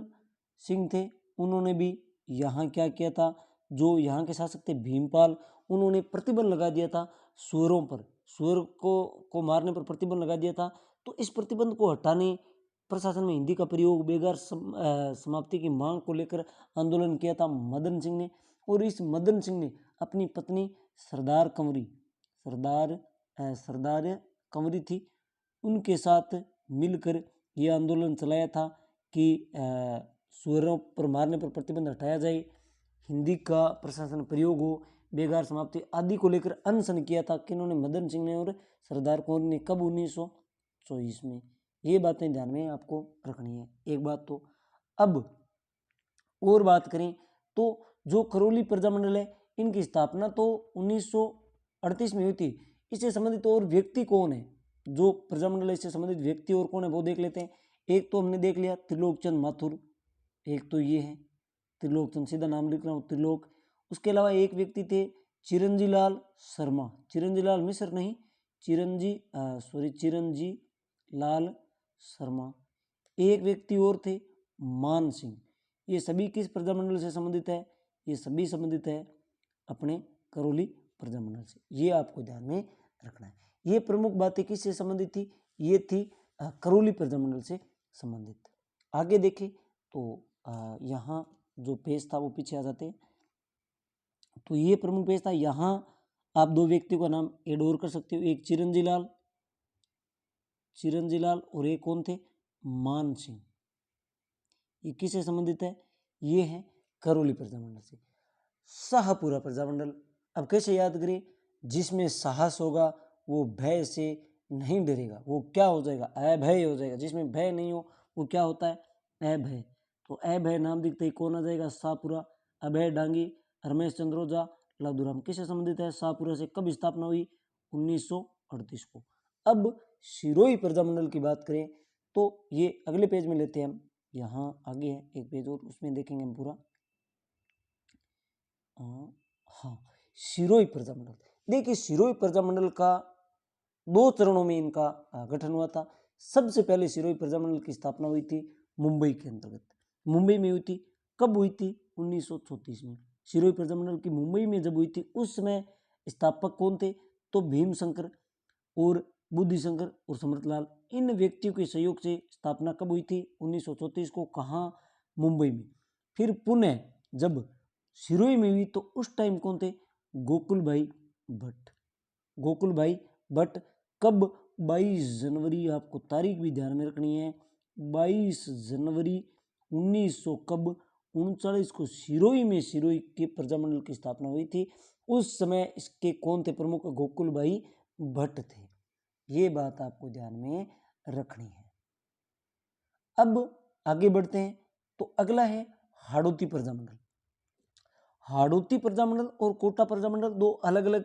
S1: सिंह थे, उन्होंने भी यहाँ क्या किया था? जो यहाँ के शासक थे भीमपाल, उन्होंने प्रतिबंध लगा दिया था सुअरों पर, सुअर को मारने पर प्रतिबंध लगा दिया था। तो इस प्रतिबंध को हटाने प्रशासन में हिंदी का प्रयोग, बेगार समाप्ति की मांग को लेकर आंदोलन किया था मदन सिंह ने। और इस मदन सिंह ने अपनी पत्नी सरदार कंवरी थी, उनके साथ मिलकर यह आंदोलन चलाया था कि सुअरों पर मारने पर प्रतिबंध हटाया जाए, हिंदी का प्रशासन प्रयोग हो, बेगार समाप्ति आदि को लेकर अनशन किया था किन्होंने, मदन सिंह ने और सरदार कौर ने। कब? 1924 में। ये बातें ध्यान में आपको रखनी है। एक बात तो अब और बात करें तो जो करौली प्रजामंडल है इनकी स्थापना तो 1938 में हुई थी। इससे संबंधित और व्यक्ति कौन है, जो प्रजामंडल इससे संबंधित व्यक्ति और कौन है वो देख लेते हैं। एक तो हमने देख लिया त्रिलोकचंद माथुर, एक तो ये है त्रिलोकचंद, सीधा नाम लिख रहा हूँ त्रिलोक। उसके अलावा एक व्यक्ति थे चिरंजीलाल शर्मा, चिरंजीलाल मिश्र नहीं, चिरंजी लाल शर्मा। एक व्यक्ति और थे मान सिंह। ये सभी किस प्रजामंडल से संबंधित है? ये सभी संबंधित है अपने करौली प्रजामंडल से। ये आपको ध्यान में रखना है। ये प्रमुख बातें किससे संबंधित थी? ये थी करौली प्रजामंडल से संबंधित। आगे देखें तो यहाँ जो पेज था वो पीछे आ जाते हैं। तो ये प्रमुख पेज था। यहाँ आप दो व्यक्तियों का नाम ऐड और कर सकते हो, एक चिरंजीलाल और एक कौन थे? मान सिंह। ये किससे संबंधित है? ये है करौली प्रजामंडल से। शाहपुरा प्रजामंडल, अब कैसे याद करें? जिसमें साहस होगा वो भय से नहीं डरेगा, वो क्या हो जाएगा? अभय हो जाएगा। जिसमें भय नहीं हो वो क्या होता है? अभय। तो अभय नाम दिखते ही कौन आ जाएगा? शाहपुरा। अभय डांगी, रमेश चंद्र ओझा, लादूराम। किससे संबंधित है? शाहपुरा से। कब स्थापना हुई? 1938 को। अब सिरोही प्रजामंडल की बात करें तो ये अगले पेज में लेते हैं हम। यहाँ आगे है एक पेज और, उसमें देखेंगे हम पूरा। हाँ, सिरोही प्रजामंडल। देखिए सिरोही प्रजामंडल का 2 चरणों में इनका गठन हुआ था। सबसे पहले सिरोही प्रजामंडल की स्थापना हुई थी मुंबई के अंतर्गत, मुंबई में हुई थी। कब हुई थी? 1934 में। सिरोही प्रजामंडल की मुंबई में जब हुई थी उस समय स्थापक कौन थे? तो भीमशंकर और बुद्धिशंकर और समर्थलाल, इन व्यक्तियों के सहयोग से स्थापना कब हुई थी? 1934 को। कहाँ? मुंबई में। फिर पुनः जब सिरोही में हुई तो उस टाइम कौन थे? गोकुल भाई भट्ट। गोकुल भाई भट्ट कब? 22 जनवरी, आपको तारीख भी ध्यान में रखनी है, 22 जनवरी 1900 कब? 39 को सिरोही में सिरोही के प्रजामंडल की स्थापना हुई थी। उस समय इसके कौन थे प्रमुख? गोकुल भाई भट्ट थे। ये बात आपको ध्यान में रखनी है। अब आगे बढ़ते हैं तो अगला है हाड़ौती प्रजामंडल। हाड़ौती प्रजामंडल और कोटा प्रजामंडल दो अलग अलग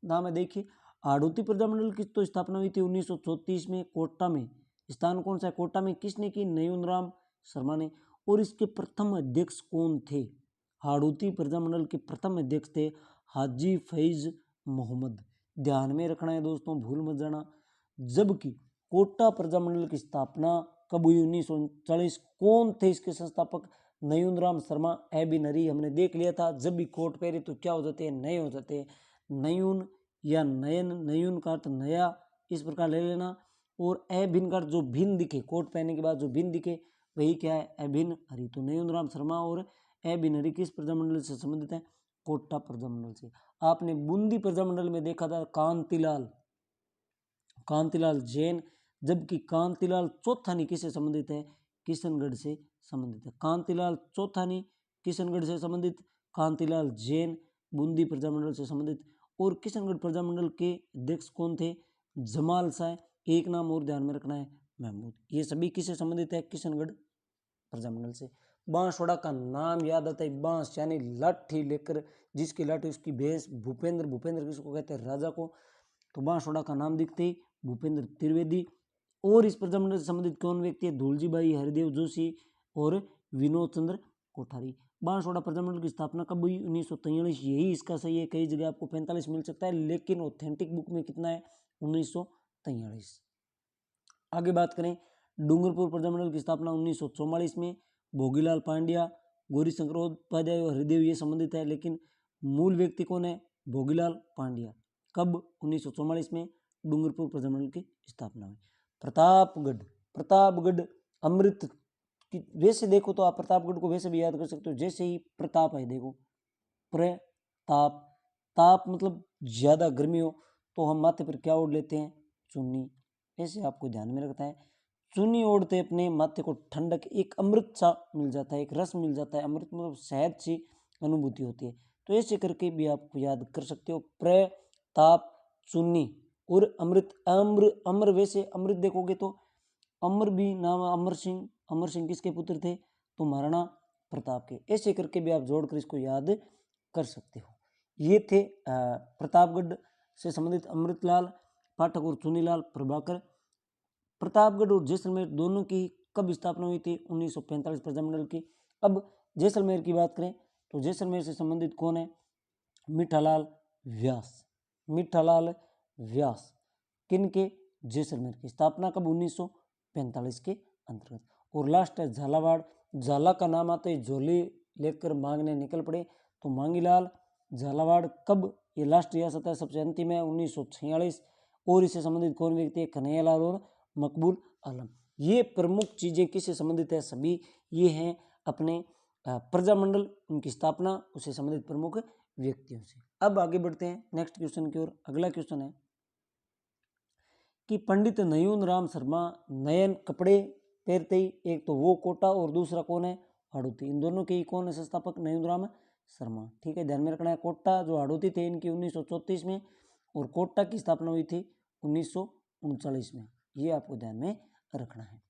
S1: नाम है। देखिए हाड़ौती प्रजामंडल की तो स्थापना हुई थी 1934 में कोटा में। स्थान कौन सा है? कोटा में। किसने की? नयूनराम शर्मा ने। और इसके प्रथम अध्यक्ष कौन थे? हाड़ौती प्रजामंडल के प्रथम अध्यक्ष थे हाजी फैज मोहम्मद। ध्यान में रखना है दोस्तों, भूल मत जाना। जबकि कोटा प्रजामंडल की स्थापना कब हुई? 1939। कौन थे इसके संस्थापक? नयूनराम शर्मा एबिनरी। हमने देख लिया था जब भी कोट पहरे तो क्या हो जाते हैं? नए हो जाते हैं। नयून या नयन, नयून का अर्थ नया, इस प्रकार ले लेना। और अभिन्न का अर्थ जो भिन्न दिखे, कोट पहनने के बाद जो भिन्न दिखे वही क्या है? अभिन्न हरि। तो नयूनराम शर्मा और एबिन हरि किस प्रजामंडल से संबंधित है? कोटा प्रजामंडल से। आपने बूंदी प्रजामंडल में देखा था कांतिलाल जैन, जबकि कांतिलाल चौथानी किससे संबंधित है? किशनगढ़ से संबंधित है। कांतिलाल चौथानी किशनगढ़ से संबंधित, कांतिलाल जैन बूंदी प्रजामंडल से संबंधित। और किशनगढ़ प्रजामंडल के अध्यक्ष कौन थे? जमाल शाह। एक नाम और ध्यान में रखना है, महमूद। ये सभी किससे संबंधित है? किशनगढ़ प्रजामंडल से। बांसवाड़ा का नाम याद आता है, बांस यानी लाठी लेकर, जिसकी लाठी उसकी भैंस। भूपेंद्र किसको कहते हैं? राजा को। तो बांसवाड़ा का नाम दिखते ही भूपेंद्र त्रिवेदी। और इस प्रजामंडल से संबंधित कौन व्यक्ति है? धूलजी भाई हरिदेव जोशी और विनोद चंद्र कोठारी। बांसवाड़ा प्रजामंडल की स्थापना कब हुई? 1943। यही इसका सही है। कई जगह आपको 45 मिल सकता है, लेकिन ऑथेंटिक बुक में कितना है? 1943। आगे बात करें, डूंगरपुर प्रजामंडल की स्थापना 1944 में। भोगीलाल पांड्या, गौरी शंकरोपाध्याय और हरिदेव ये संबंधित है, लेकिन मूल व्यक्ति कौन है? भोगीलाल पांड्या। कब? 1944 में डूंगरपुर प्रजामंडल की स्थापना हुई। प्रतापगढ़ अमृत की, वैसे देखो तो आप प्रतापगढ़ को वैसे भी याद कर सकते हो, जैसे ही प्रताप है, देखो प्रताप, ताप मतलब ज्यादा गर्मी हो तो हम माथे पर क्या ओढ़ लेते हैं? चुन्नी। ऐसे आपको ध्यान में रखता है, चुन्नी ओढ़ते अपने माथे को ठंडक, एक अमृत सा मिल जाता है, एक रस मिल जाता है। अमृत मतलब शहद सी अनुभूति होती है। तो ऐसे करके भी आप याद कर सकते हो। प्रताप चुन्नी और अमृत, अमर वैसे अमृत देखोगे तो अमर भी नाम अमर सिंह किसके पुत्र थे? तो महाराणा प्रताप के। ऐसे करके भी आप जोड़कर इसको याद कर सकते हो। ये थे प्रतापगढ़ से संबंधित अमृतलाल पाठक और चुनीलाल प्रभाकर। प्रतापगढ़ और जैसलमेर दोनों की कब स्थापना हुई थी? 1945 प्रजामंडल की। अब जैसलमेर की बात करें तो जैसलमेर से संबंधित कौन है? मीठालाल व्यास। मीठालाल व्यास किन के? जैसलमेर की। स्थापना कब? 1945 के अंतर्गत। और लास्ट है झालावाड़। झाला का नाम आते ही झोली लेकर मांगने निकल पड़े, तो मांगीलाल झालावाड़ कब? ये लास्ट रियासत है, सबसे अंतिम है, 1946। और इससे संबंधित कौन व्यक्ति है? कन्हैयालाल और मकबूल आलम। ये प्रमुख चीजें किससे संबंधित है? सभी ये हैं अपने प्रजामंडल, उनकी स्थापना, उससे संबंधित प्रमुख व्यक्तियों से। अब आगे बढ़ते हैं नेक्स्ट क्वेश्चन की ओर। अगला क्वेश्चन है कि पंडित नयून राम शर्मा नयन कपड़े पहनते ही, एक तो वो कोटा और दूसरा कौन है? हाड़ौती। इन दोनों के ही कौन है संस्थापक? नयून राम शर्मा। ठीक है, ध्यान में रखना है। कोटा जो हाड़ौती थे इनकी 1934 में, और कोटा की स्थापना हुई थी 1939 में। ये आपको ध्यान में रखना है।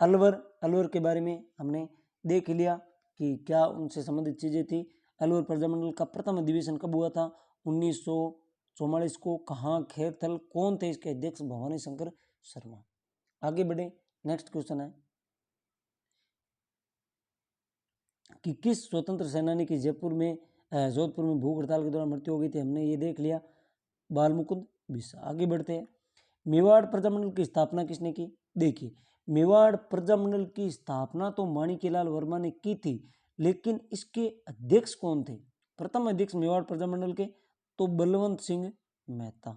S1: अलवर के बारे में हमने देख लिया कि क्या उनसे संबंधित चीजें थी। अलवर प्रजामंडल का प्रथम अधिवेशन कब हुआ था? 1944 को। कहाँ? खेरथल। कौन थे इसके अध्यक्ष? भवानी शंकर शर्मा। आगे बढ़े, नेक्स्ट क्वेश्चन है कि किस स्वतंत्र सेनानी की जोधपुर में भूख हड़ताल के दौरान मृत्यु हो गई थी? हमने ये देख लिया, बालमुकुंद बिस्सा। आगे बढ़ते हैं, मेवाड़ प्रजामंडल की स्थापना किसने की? देखिए, मेवाड़ प्रजामंडल की स्थापना तो माणिक्यलाल वर्मा ने की थी, लेकिन इसके अध्यक्ष कौन थे? प्रथम अध्यक्ष मेवाड़ प्रजामंडल के तो बलवंत सिंह मेहता।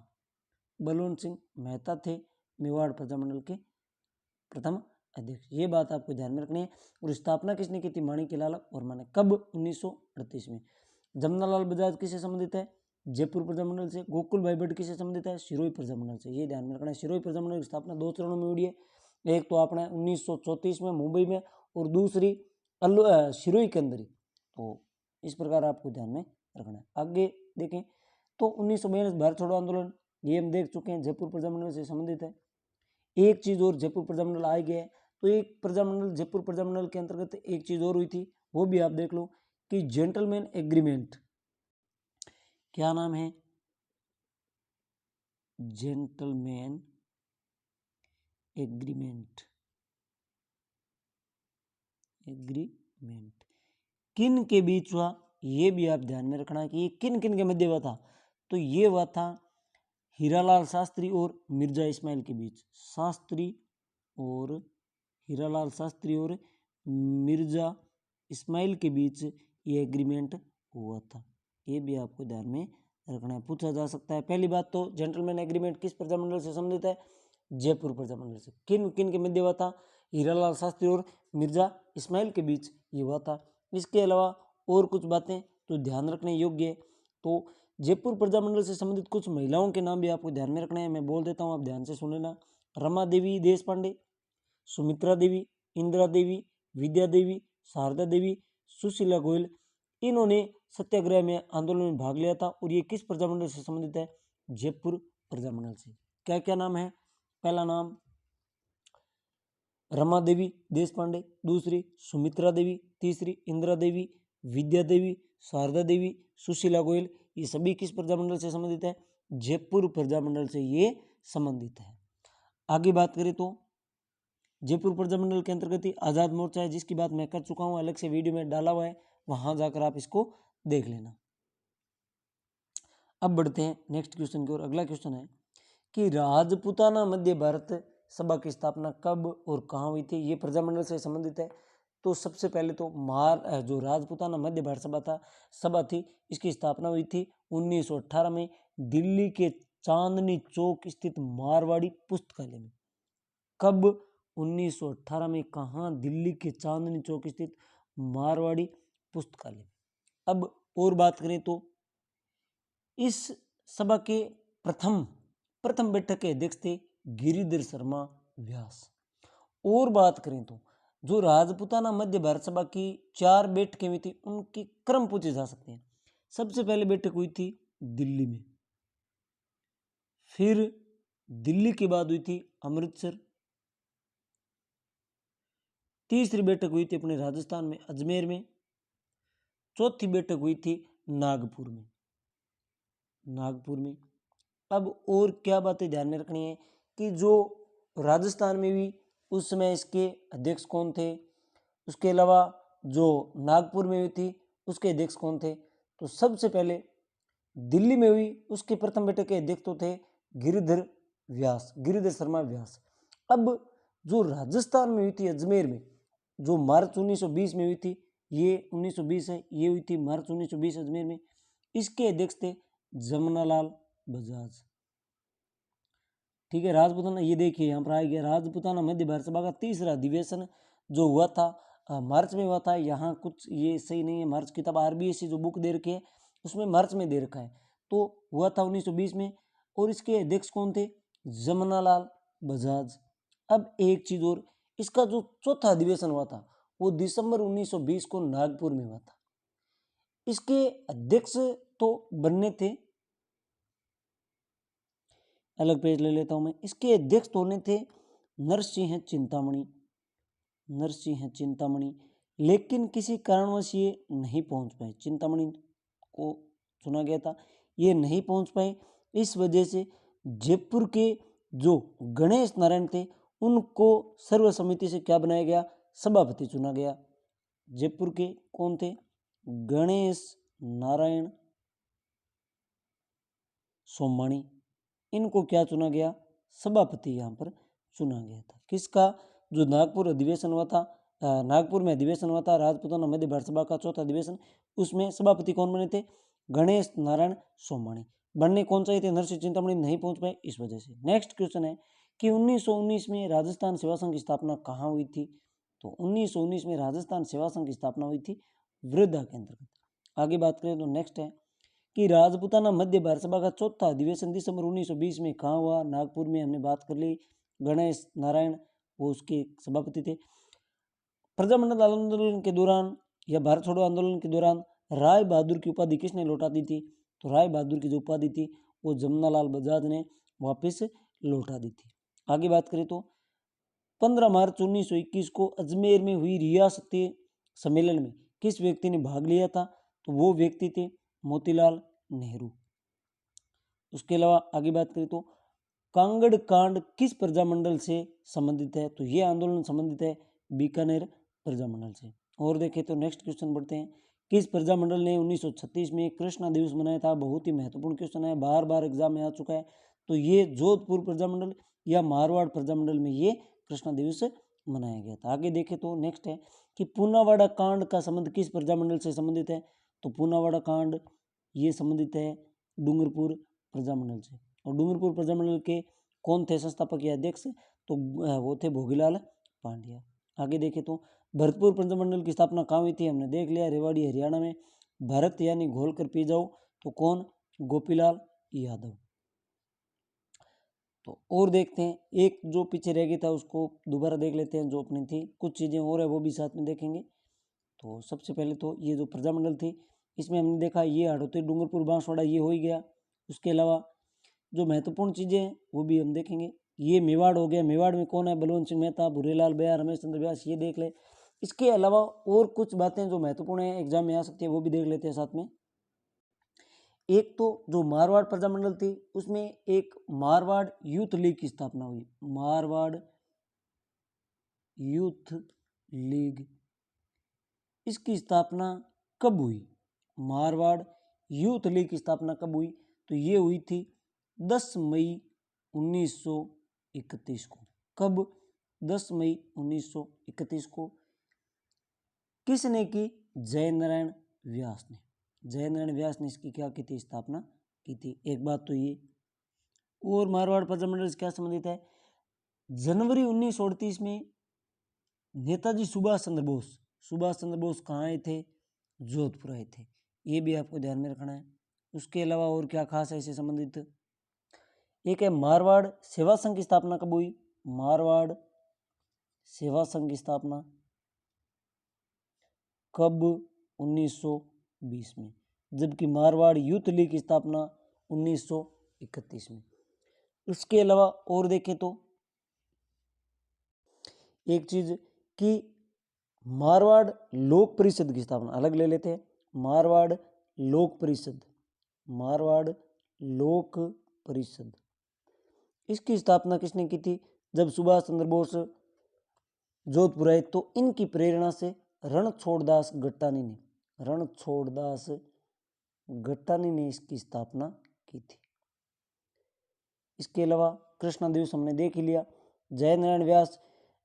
S1: बलवंत सिंह मेहता थे मेवाड़ प्रजामंडल के प्रथम अध्यक्ष। ये बात आपको ध्यान में रखनी है। और स्थापना किसने की थी? माणिक्यलाल वर्मा ने। कब? 1938 में। जमनालाल बजाज किससे संबंधित है? जयपुर प्रजामंडल से। गोकुल भाई भट्ट किससे संबंधित है? सिरोही प्रजामंडल से। ये ध्यान में रखना है। सिरोही प्रजामंडल की स्थापना 2 चरणों में हुई है। एक तो आपने 1934 में मुंबई में, और दूसरी सिरोही के अंदर ही। तो इस प्रकार आपको ध्यान में रखना है। आगे देखें तो 1942 भारत छोड़ो आंदोलन, ये हम देख चुके हैं, जयपुर प्रजामंडल से संबंधित है। एक चीज और जयपुर प्रजामंडल आ गया है, तो एक प्रजामंडल जयपुर प्रजामंडल के अंतर्गत एक चीज और हुई थी, वो भी आप देख लो कि जेंटलमैन एग्रीमेंट। क्या नाम है? Gentleman agreement. किन के बीच हुआ? ये भी आप ध्यान में रखना है कि ये किन किन के मध्य हुआ था। तो ये हुआ था हीरालाल शास्त्री और मिर्जा इस्माइल के बीच। हीरालाल शास्त्री और मिर्जा इस्माइल के बीच ये एग्रीमेंट हुआ था। ये भी आपको ध्यान में रखना है, पूछा जा सकता है। पहली बात तो जेंटलमैन एग्रीमेंट किस प्रजामंडल से संबंधित है? जयपुर प्रजामंडल से। किन किन के मध्य हुआ था? हीरालाल शास्त्री और मिर्जा इस्माइल के बीच ये हुआ था। इसके अलावा और कुछ बातें तो ध्यान रखने योग्य है। तो जयपुर प्रजामंडल से संबंधित कुछ महिलाओं के नाम भी आपको ध्यान में रखना है, मैं बोल देता हूँ, आप ध्यान से सुन लेना। रमा देवी देश पांडे, सुमित्रा देवी, इंदिरा देवी, विद्या देवी, शारदा देवी, सुशीला गोयल, इन्होंने सत्याग्रह में आंदोलन में भाग लिया था। और ये किस प्रजामंडल से संबंधित है? जयपुर प्रजामंडल से। क्या क्या नाम है? पहला नाम रमा देवी देश पांडे, दूसरी सुमित्रा देवी, तीसरी इंदिरा देवी, विद्या देवी, शारदा देवी, सुशीला गोयल, ये सभी किस प्रजामंडल से संबंधित है? जयपुर प्रजामंडल से ये संबंधित है। आगे बात करें तो जयपुर प्रजामंडल के अंतर्गत ही आजाद मोर्चा है, जिसकी बात मैं कर चुका हूं, अलग से वीडियो में डाला हुआ है, वहां जाकर आप इसको देख लेना। अब बढ़ते हैं नेक्स्ट क्वेश्चन की ओर। अगला क्वेश्चन है कि राजपूताना मध्य भारत सभा की स्थापना कब और कहाँ हुई थी? ये प्रजामंडल से संबंधित है। तो सबसे पहले तो जो राजपूताना मध्य भारत सभा थी, इसकी स्थापना हुई थी 1918 में दिल्ली के चांदनी चौक स्थित मारवाड़ी पुस्तकालय में। कब? 1918 में। कहाँ? दिल्ली के चांदनी चौक स्थित मारवाड़ी पुस्तकालय। अब और बात करें तो इस सभा के प्रथम बैठक के अध्यक्ष थे गिरिधर शर्मा व्यास। और बात करें तो जो राजपूताना मध्य भारत सभा की 4 बैठकें हुई थी, उनके क्रम पूछे जा सकते हैं। सबसे पहले बैठक हुई थी दिल्ली में, फिर दिल्ली के बाद हुई थी अमृतसर, तीसरी बैठक हुई थी अपने राजस्थान में अजमेर में, चौथी बैठक हुई थी नागपुर में। अब और क्या बातें ध्यान में रखनी है कि जो राजस्थान में भी उस समय इसके अध्यक्ष कौन थे, उसके अलावा जो नागपुर में हुई थी उसके अध्यक्ष कौन थे। तो सबसे पहले दिल्ली में हुई उसके प्रथम बैठक के अध्यक्ष तो थे गिरिधर शर्मा व्यास। अब जो राजस्थान में हुई थी अजमेर में, जो मार्च 1920 में हुई थी, ये 1920 है, ये हुई थी मार्च 1920 अजमेर में, इसके अध्यक्ष थे जमनालाल बजाज। ठीक है, राजपूताना, ये देखिए यहाँ पर आ गया राजपूताना मध्य भारत सभा का तीसरा अधिवेशन जो हुआ था मार्च में हुआ था। यहाँ कुछ ये सही नहीं है, मार्च किताब आरबीएससी जो बुक दे रखी है उसमें मार्च में दे रखा है, तो हुआ था 1920 में, और इसके अध्यक्ष कौन थे, जमनालाल बजाज। अब एक चीज और, इसका जो चौथा अधिवेशन हुआ था वो दिसंबर 1920 को नागपुर में हुआ था। इसके अध्यक्ष तो बनने थे, अलग पेज ले लेता हूं मैं, इसके अध्यक्ष तो होने थे नरसिंह चिंतामणि, लेकिन किसी कारणवश ये नहीं पहुंच पाए, चिंतामणि को चुना गया था, ये नहीं पहुंच पाए। इस वजह से जयपुर के जो गणेश नारायण थे उनको सर्वसम्मति से क्या बनाया गया, सभापति चुना गया। जयपुर के कौन थे, गणेश नारायण सोमाणी, इनको क्या चुना गया, सभापति यहाँ पर चुना गया था। किसका, जो नागपुर अधिवेशन हुआ था, नागपुर में अधिवेशन हुआ था राजपूताना मध्य भारत सभा का चौथा अधिवेशन, उसमें सभापति कौन बने थे, गणेश नारायण सोमाणी। बनने कौन चाहिए थे, नरसिंह चिंतामणि, नहीं पहुंच पाए इस वजह से। नेक्स्ट क्वेश्चन है कि 1919 में राजस्थान सेवा संघ की स्थापना कहाँ हुई थी। तो 1919 में राजस्थान सेवा संघ की स्थापना हुई थी वृद्धा के अंतर्गत। आगे बात करें तो नेक्स्ट है कि राजपूताना मध्य भारत सभा का चौथा अधिवेशन दिसंबर 1920 में कहाँ हुआ, नागपुर में, हमने बात कर ली। गणेश नारायण वो उसके सभापति थे। प्रजामंडल आंदोलन के दौरान या भारत छोड़ो आंदोलन के दौरान राय बहादुर की उपाधि किसने लौटा दी थी, तो राय बहादुर की जो उपाधि थी वो जमनालाल बजाज ने वापस लौटा दी थी। आगे बात करें तो 15 मार्च 1921 को अजमेर में हुई रियासती सम्मेलन में किस व्यक्ति ने भाग लिया था, तो वो व्यक्ति थे मोतीलाल नेहरू। उसके अलावा आगे बात करें तो कांगड़ कांड किस प्रजामंडल से संबंधित है, तो ये आंदोलन संबंधित है बीकानेर प्रजामंडल से। और देखें तो नेक्स्ट क्वेश्चन बढ़ते हैं, किस प्रजामंडल ने 1936 में कृष्णा दिवस मनाया था। बहुत ही महत्वपूर्ण क्वेश्चन है, बार बार एग्जाम में आ चुका है। तो ये जोधपुर प्रजामंडल या मारवाड़ प्रजामंडल में ये कृष्णा दिवस मनाया गया था। आगे देखें तो नेक्स्ट है कि पूनावाड़ा कांड का संबंध किस प्रजामंडल से संबंधित है, तो पूनावाड़ा कांड ये संबंधित है डूंगरपुर प्रजामंडल से। और डूंगरपुर प्रजामंडल के कौन थे संस्थापक या अध्यक्ष, तो वो थे भोगीलाल पांड्या। आगे देखें तो भरतपुर प्रजामंडल की स्थापना कहाँ हुई थी, हमने देख लिया, रेवाड़ी हरियाणा में। भरत यानी घोल कर पी जाओ, तो कौन, गोपीलाल यादव। तो और देखते हैं, एक जो पीछे रह गया था उसको दोबारा देख लेते हैं, जो अपनी थी कुछ चीजें और है वो भी साथ में देखेंगे। तो सबसे पहले तो ये जो प्रजामंडल थी इसमें हमने देखा ये हाड़ौती डूंगरपुर बांसवाड़ा ये हो ही गया। उसके अलावा जो महत्वपूर्ण चीजें हैं वो भी हम देखेंगे। ये मेवाड़ हो गया, मेवाड़ में कौन है, बलवंत सिंह मेहता, भूरेलाल बेया, रमेश चंद्र व्यास, ये देख ले। इसके अलावा और कुछ बातें जो महत्वपूर्ण है एग्जाम में आ सकती है वो भी देख लेते हैं साथ में। एक तो जो मारवाड़ प्रजामंडल थी उसमें एक मारवाड़ यूथ लीग की स्थापना हुई। मारवाड़ यूथ लीग, इसकी स्थापना कब हुई, मारवाड़ यूथ लीग की स्थापना कब हुई, तो ये हुई थी 10 मई 1931 को। कब, 10 मई 1931 को। किसने की, जयनारायण व्यास ने। जयनारायण व्यास ने इसकी क्या की थी, स्थापना की थी। एक बात तो ये। और मारवाड़ प्रजामंडल से क्या संबंधित है, जनवरी 1938 में नेताजी सुभाष चंद्र बोस कहाँ आए थे, जोधपुर आए थे। ये भी आपको ध्यान में रखना है। उसके अलावा और क्या खास है इससे संबंधित, एक है मारवाड़ सेवा संघ की स्थापना कब हुई, मारवाड़ सेवा संघ की स्थापना कब, 1920 में। जबकि मारवाड़ यूथ लीग की स्थापना 1931 में। इसके अलावा और देखें तो एक चीज कि मारवाड़ लोक परिषद की स्थापना अलग ले लेते हैं। मारवाड़ लोक परिषद, मारवाड़ लोक परिषद, इसकी स्थापना किसने की थी? जब सुभाष चंद्र बोस जोधपुर आए तो इनकी प्रेरणा से रणछोड़दास गट्टानी ने, रणछोड़दास गट्टानी ने इसकी स्थापना की थी। इसके अलावा कृष्णा दिवस हमने देख ही लिया। जयनारायण व्यास,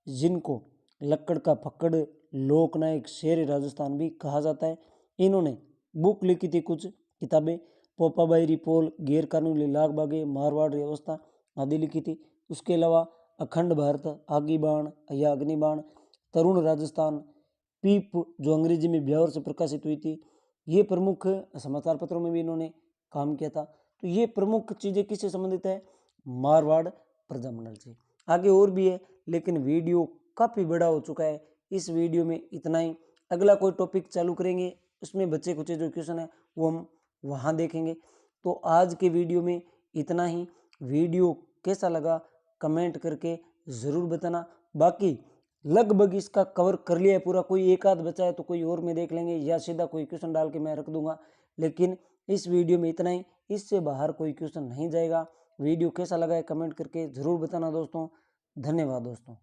S1: जिनको लक्कड़ का फक्कड़, लोकनायक, शेर राजस्थान भी कहा जाता है, इन्होंने बुक लिखी थी, कुछ किताबें, पोपाबाई रिपोल, गैर कानूनी लाग बागे, मारवाड़ व्यवस्था आदि लिखी थी। उसके अलावा अखंड भारत, आगी बाण या अग्निबाण, तरुण राजस्थान, पीप जो अंग्रेजी में ब्यावर से प्रकाशित हुई थी, ये प्रमुख समाचार पत्रों में भी इन्होंने काम किया था। तो ये प्रमुख चीज़ें किससे संबंधित है? मारवाड़ प्रजामंडल से। आगे और भी है लेकिन वीडियो काफ़ी बड़ा हो चुका है, इस वीडियो में इतना ही। अगला कोई टॉपिक चालू करेंगे, उसमें बच्चे कुछ जो क्वेश्चन है वो हम वहाँ देखेंगे। तो आज के वीडियो में इतना ही। वीडियो कैसा लगा कमेंट करके ज़रूर बताना। बाकी लगभग इसका कवर कर लिया है पूरा, कोई एक आध बचा है तो कोई और में देख लेंगे या सीधा कोई क्वेश्चन डाल के मैं रख दूंगा। लेकिन इस वीडियो में इतना ही, इससे बाहर कोई क्वेश्चन नहीं जाएगा। वीडियो कैसा लगा है कमेंट करके ज़रूर बताना दोस्तों। धन्यवाद दोस्तों।